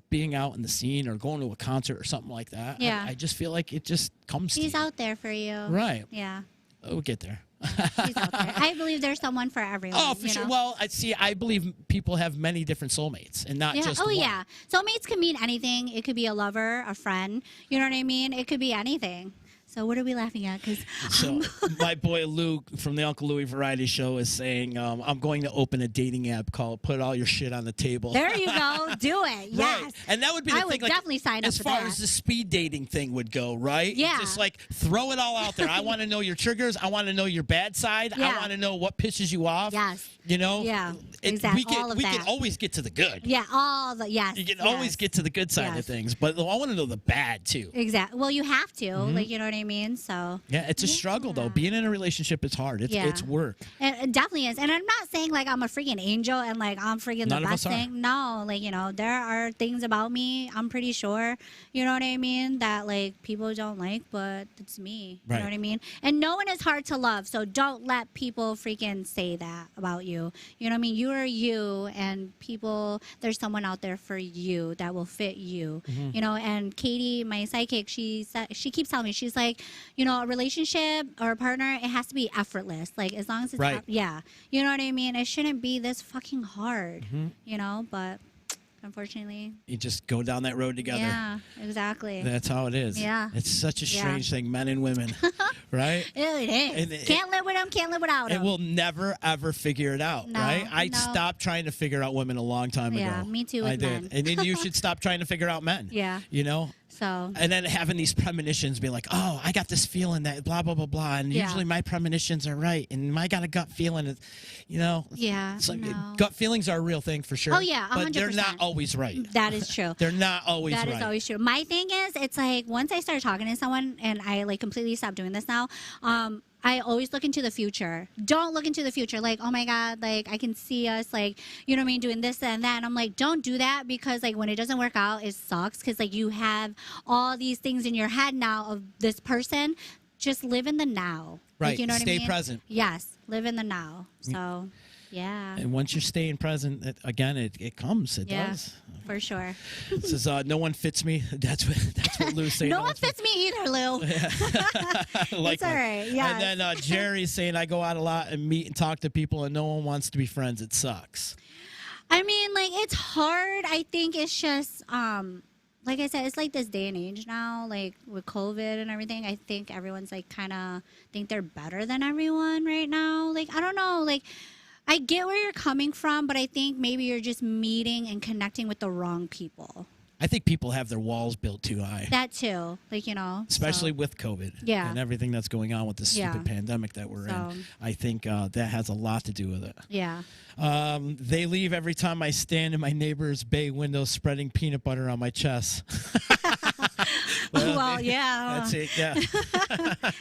being out in the scene or going to a concert or something like that. Yeah. I just feel like it just comes He's to you. out there for you. Right. Yeah. We'll get there. He's out there. I believe there's someone for everyone. Oh, for you sure. know? Well, I believe people have many different soulmates and not Yeah. just Oh, one. yeah. Soulmates can mean anything. It could be a lover, a friend. You know what I mean? It could be anything. So what are we laughing at? Because So my boy Luke from the Uncle Louie Variety Show is saying, I'm going to open a dating app called Put All Your Shit on the Table. there you go. Do it. Yes. Right. And that would be the I thing. would like, definitely sign up as for far that. as the speed dating thing would go, right? Yeah. Just like throw it all out there. I want to know your triggers. I want to know your bad side. I Yeah. want to know what pisses you off. Yes. We Yeah, exactly. can, All of we that. can always get to the good. Yeah. All the yes. You can yes. always get to the good side Yes. of things, but I want to know the bad too. Exactly. Well, you have to. Mm-hmm. Like, you know what I mean? So. Yeah, it's a struggle though. Being in a relationship is hard. It's Yeah. it's work. It definitely is. And I'm not saying like I'm a freaking angel and like I'm freaking None the of best us are. thing. No, like, there are things about me, I'm pretty sure, you know what I mean, that like people don't like, but it's me. You Right. know what I mean? And no one is hard to love, so don't let people freaking say that about you. You know what I mean? You are you, and there's someone out there for you that will fit you. Mm-hmm. And Katie, my sidekick, she keeps telling me, she's like, a relationship or a partner, it has to be effortless. Like, as long as it's Right. yeah. You know what I mean? It shouldn't be this fucking hard. But unfortunately, You just go down that road together. yeah, exactly. That's how it is. Yeah. It's such a Yeah. strange thing, men and women, right? It is. And Can't live with them, can't live without It them. will never ever figure it out, No, right? I no. stopped trying to figure out women a long time Yeah, ago. me too I with did, men. and then you should stop trying to figure out men. Yeah. So, And then having these premonitions, being like, "Oh, I got this feeling that blah blah blah blah," and Yeah. usually my premonitions are right, and I got a gut feeling, yeah. So no. gut feelings are a real thing for sure. Oh, yeah, but they're 100%. not always right. That is true. They're not always That right. is always true. My thing is, it's like once I start talking to someone, and I like completely stopped doing this now. I always look into the future. Don't look into the future. Like, oh my God, like I can see us, like, you know what I mean, doing this and that. And I'm like, don't do that, because like when it doesn't work out, it sucks. Because like you have all these things in your head now of this person. Just live in the now. Right. Like, you know what Stay I mean? present. Yes. Live in the now. So. Yeah. And once you're staying present, it comes. It does. For sure. It says, no one fits me. That's what Lou's saying. No one fits me either, Lou. Like it's all right. Yeah. And then Jerry's saying, I go out a lot and meet and talk to people and no one wants to be friends. It sucks. I mean, like, it's hard. I think it's just, like I said, it's like this day and age now, like with COVID and everything. I think everyone's like kind of think they're better than everyone right now. Like, I don't know. Like, I get where you're coming from, but I think maybe you're just meeting and connecting with the wrong people. I think people have their walls built too high. That too. Like, especially with COVID. Yeah. And everything that's going on with this stupid pandemic that we're in. I think that has a lot to do with it. Yeah. They leave every time I stand in my neighbor's bay window spreading peanut butter on my chest. Well, yeah. That's it, yeah.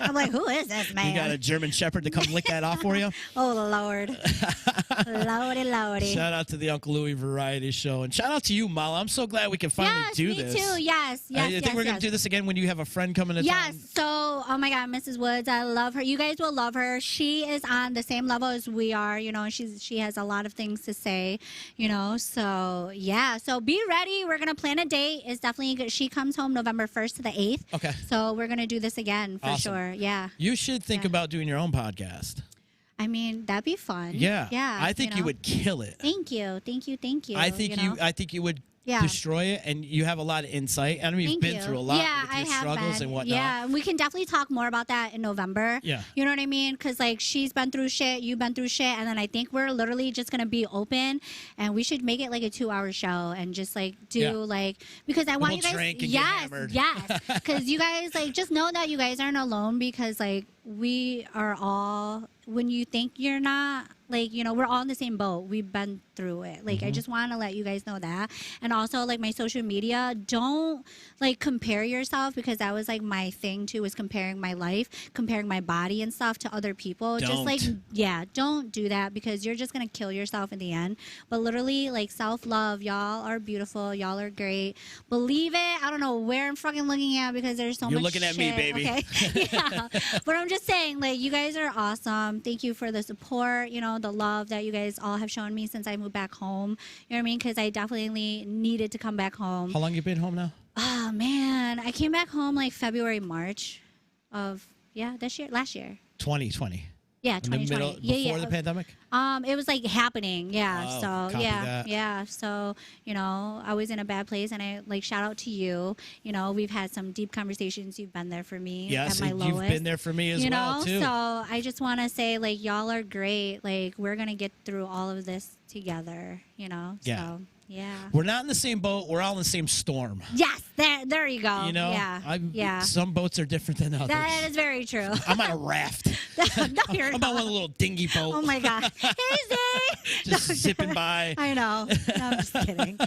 I'm like, who is this man? You got a German Shepherd to come lick that off for you? Oh, Lord. Lordy. Shout out to the Uncle Louie Variety Show. And shout out to you, Mala. I'm so glad we can finally do this. Yes, me too. Yes. I think we're going to do this again when you have a friend coming to town. Yes. So, oh my God, Mrs. Woods, I love her. You guys will love her. She is on the same level as we are. She has a lot of things to say, So, yeah. So be ready. We're going to plan a date. It's definitely good. She comes home November 1st to the 8th. Okay. So we're going to do this again for sure. Yeah. You should think about doing your own podcast. I mean, that'd be fun. Yeah. Yeah. I think you would kill it. Thank you. I think you would destroy it, and you have a lot of insight. I mean, you've been through a lot with your struggles and whatnot. Yeah, and we can definitely talk more about that in November. Yeah. You know what I mean? Because, like, she's been through shit, you've been through shit, and then I think we're literally just going to be open, and we should make it, like, a 2-hour show and just, like, do, because I want you guys. Drink and yes, get hammered. yes. Because you guys, like, just know that you guys aren't alone because, like, we are all, when you think you're not, like, we're all in the same boat. We've been through it. Like, I just want to let you guys know that. And also, like, my social media, don't, like, compare yourself because that was, like, my thing, too, was comparing my life, comparing my body and stuff to other people. Just, like, don't do that because you're just going to kill yourself in the end. But literally, like, self-love, y'all are beautiful. Y'all are great. Believe it. I don't know where I'm fucking looking at because there's so You're much looking at shit. me, baby. Okay? Yeah. But I'm just saying, like, you guys are awesome. Thank you for the support, the love that you guys all have shown me since I moved back home. You know what I mean? Because I definitely needed to come back home. How long you been home now? Oh, man. I came back home like February, March of, last year. 2020. Yeah, in the 2020. middle, before the pandemic? It was like happening, yeah. Oh, so copy that. yeah. So, I was in a bad place and I like shout out to you. We've had some deep conversations. You've been there for me at my lowest. You've been there for me as well, too. So I just want to say, like, y'all are great. Like, we're going to get through all of this together, Yeah. So, yeah. We're not in the same boat. We're all in the same storm. Yes, there you go. Yeah. Some boats are different than others. That is very true. I'm on a raft. No, you're I'm on one little dinghy boat. Oh, my God. Easy. Just zipping by. I know. No, I'm just kidding.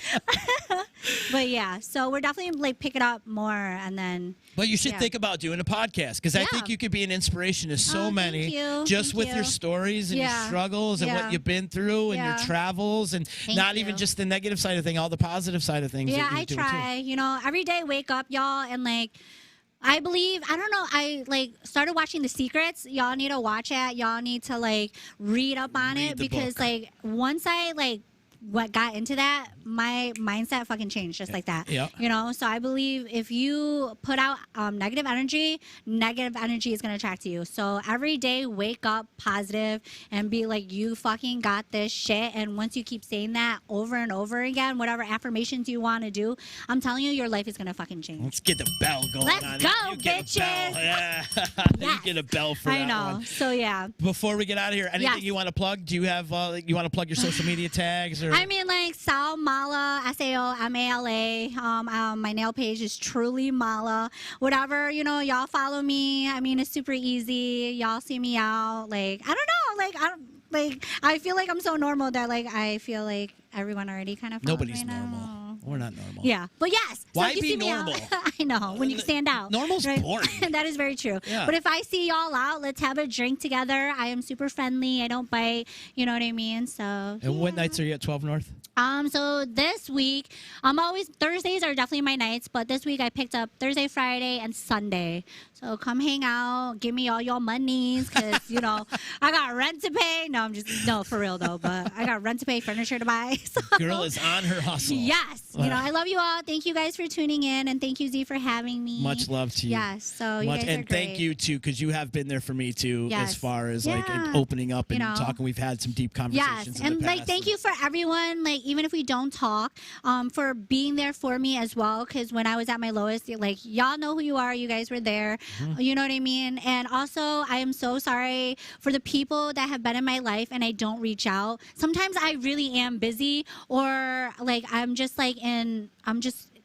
But, yeah, so we're definitely, like, pick it up more and then. But you should think about doing a podcast because I think you could be an inspiration to so many. Just with your stories and your struggles and what you've been through and your travels and not even just the negative side of things, all the positive side of things. Yeah, I try. Every day wake up, y'all, and, like, I believe, I don't know, I, like, started watching The Secrets. Y'all need to watch it. Y'all need to, like, read up on it because, like, once I, like, got into that, my mindset fucking changed just like that. Yeah. So I believe if you put out negative energy is going to attract you. So every day, wake up positive and be like, you fucking got this shit. And once you keep saying that over and over again, whatever affirmations you want to do, I'm telling you, your life is going to fucking change. Let's get the bell going. Let's go, you get bitches. A bell. Yeah. Yes. You get a bell for that I know. one. So, yeah. Before we get out of here, anything you want to plug? Do you have, you want to plug your social media tags? Or? I mean, like, Sal Mala, SAOMALA. My nail page is Truly Mala. Whatever, y'all follow me. I mean, it's super easy. Y'all see me out. Like, I don't know. I feel like I'm so normal that, like, I feel like everyone already kind of follows Nobody's me normal. now. We're not normal. Yeah, but yes. Why if you be see me normal? I know, when you stand out. Normal's boring. That is very true. Yeah. But if I see y'all out, let's have a drink together. I am super friendly. I don't bite. You know what I mean? So. And what nights are you at 12 North? So this week, Thursdays are definitely my nights, but this week I picked up Thursday, Friday, and Sunday. So come hang out, give me all your monies, because, I got rent to pay. No, for real though, but I got rent to pay, furniture to buy. So. Girl is on her hustle. Yes. I love you all. Thank you guys for tuning in, and thank you, Z, for having me. Much love to you. Yes. So you guys are and great. thank you, too, because you have been there for me, too, Yes. as far as, Yeah. opening up and talking. We've had some deep conversations Yes, in and the past. thank you for everyone, even if we don't talk, for being there for me as well. Because when I was at my lowest, y'all know who you are. You guys were there. Mm-hmm. You know what I mean? And also, I am so sorry for the people that have been in my life and I don't reach out. Sometimes I really am busy, or I'm just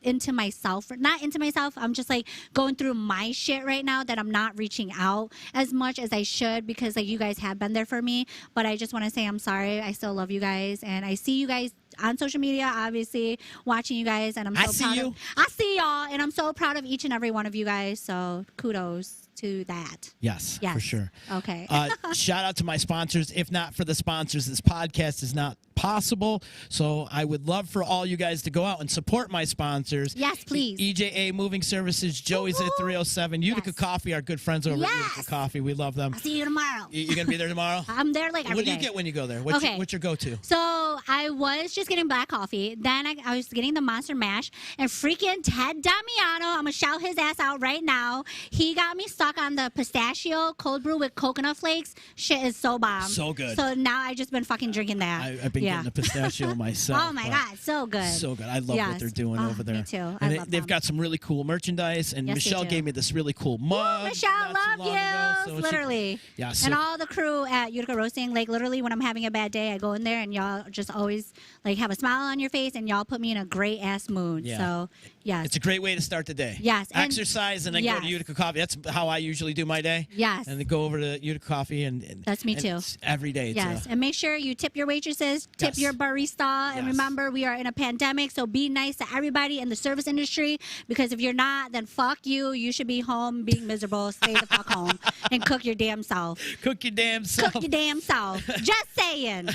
into myself, not into myself. I'm just going through my shit right now that I'm not reaching out as much as I should, because you guys have been there for me. But I just want to say I'm sorry. I still love you guys, and I see you guys on social media, obviously watching you guys, and I see y'all, and I'm so proud of each and every one of you guys. So kudos to that. Yes, for sure. Okay. Shout out to my sponsors. If not for the sponsors, this podcast is not possible. So I would love for all you guys to go out and support my sponsors. Yes, please. EJA Moving Services, Joey's at 307, Utica Coffee, our good friends over at Utica Coffee. We love them. I'll see you tomorrow. You're going to be there tomorrow? I'm there every day. What do you get when you go there? What's your go-to? So I was just getting black coffee. Then I was getting the Monster Mash. And freaking Ted Damiano, I'm going to shout his ass out right now. He got me stuck on the pistachio cold brew with coconut flakes. Shit is so bomb. So good. So now I just been fucking drinking that. I've been getting the pistachio myself. Oh my God, so good. So good. I love what they're doing over there. Me too. And they've got some really cool merchandise. And Michelle gave me this really cool mug. Ooh, Michelle, love you. Literally. Yeah. And all the crew at Utica Roasting, literally when I'm having a bad day, I go in there and y'all just always have a smile on your face, and y'all put me in a great ass mood. Yeah. So yes. It's a great way to start the day. Yes. Exercise and then go to Utica Coffee. That's how I usually do my day. Yes. And then go over to Utica Coffee and that's me too. Every day. Yes. And make sure you tip your waitresses, tip your barista, and remember we are in a pandemic, so be nice to everybody in the service industry, because if you're not, then fuck you. You should be home being miserable. Stay the fuck home and cook your damn self. Cook your damn self. Cook your damn self. Just saying.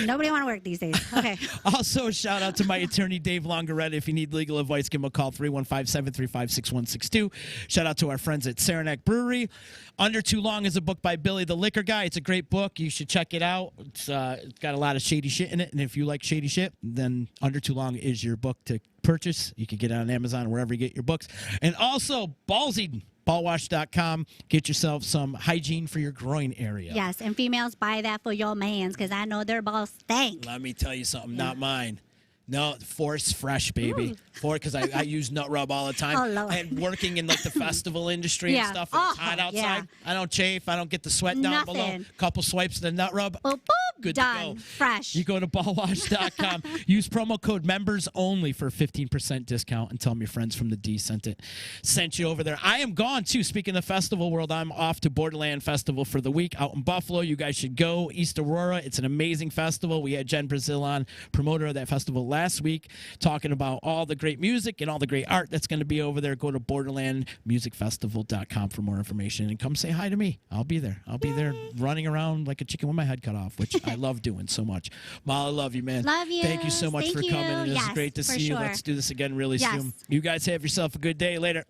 Nobody want to work these days. Okay. Also, shout out to my attorney, Dave Longaretta. If you need legal advice, give him a call, 315-735-6162. Shout out to our friends at Saranac Brewery. Under Too Long is a book by Billy the Liquor Guy. It's a great book. You should check it out. It's got a lot of shady shit in it, and if you like shady shit, then Under Too Long is your book to purchase. You can get it on Amazon or wherever you get your books. And also, Ballsy, ballwash.com. Get yourself some hygiene for your groin area. Yes, and females, buy that for your mans, because I know their balls stink. Let me tell you something, not mine. No, Force Fresh, baby. Because I use Nut Rub all the time. Oh, Lord. And working in the festival industry and stuff, and it's hot outside. Yeah. I don't chafe. I don't get the sweat down below. Couple swipes of the Nut Rub. Boop, boop. Good Done. to go. Fresh. You go to ballwash.com. Use promo code members only for a 15% discount, and tell them your friends from the D sent you over there. I am gone too. Speaking of festival world, I'm off to Borderland Festival for the week out in Buffalo. You guys should go. East Aurora. It's an amazing festival. We had Jen Brazil on, promoter of that festival last week, talking about all the great music and all the great art that's going to be over there. Go to borderlandmusicfestival.com for more information and come say hi to me. I'll be there. I'll be there running around like a chicken with my head cut off, which I love doing so much. Ma, I love you, man. Love you. Thank you so much for coming. It was great to see you. Sure. Let's do this again really soon. You guys have yourself a good day. Later.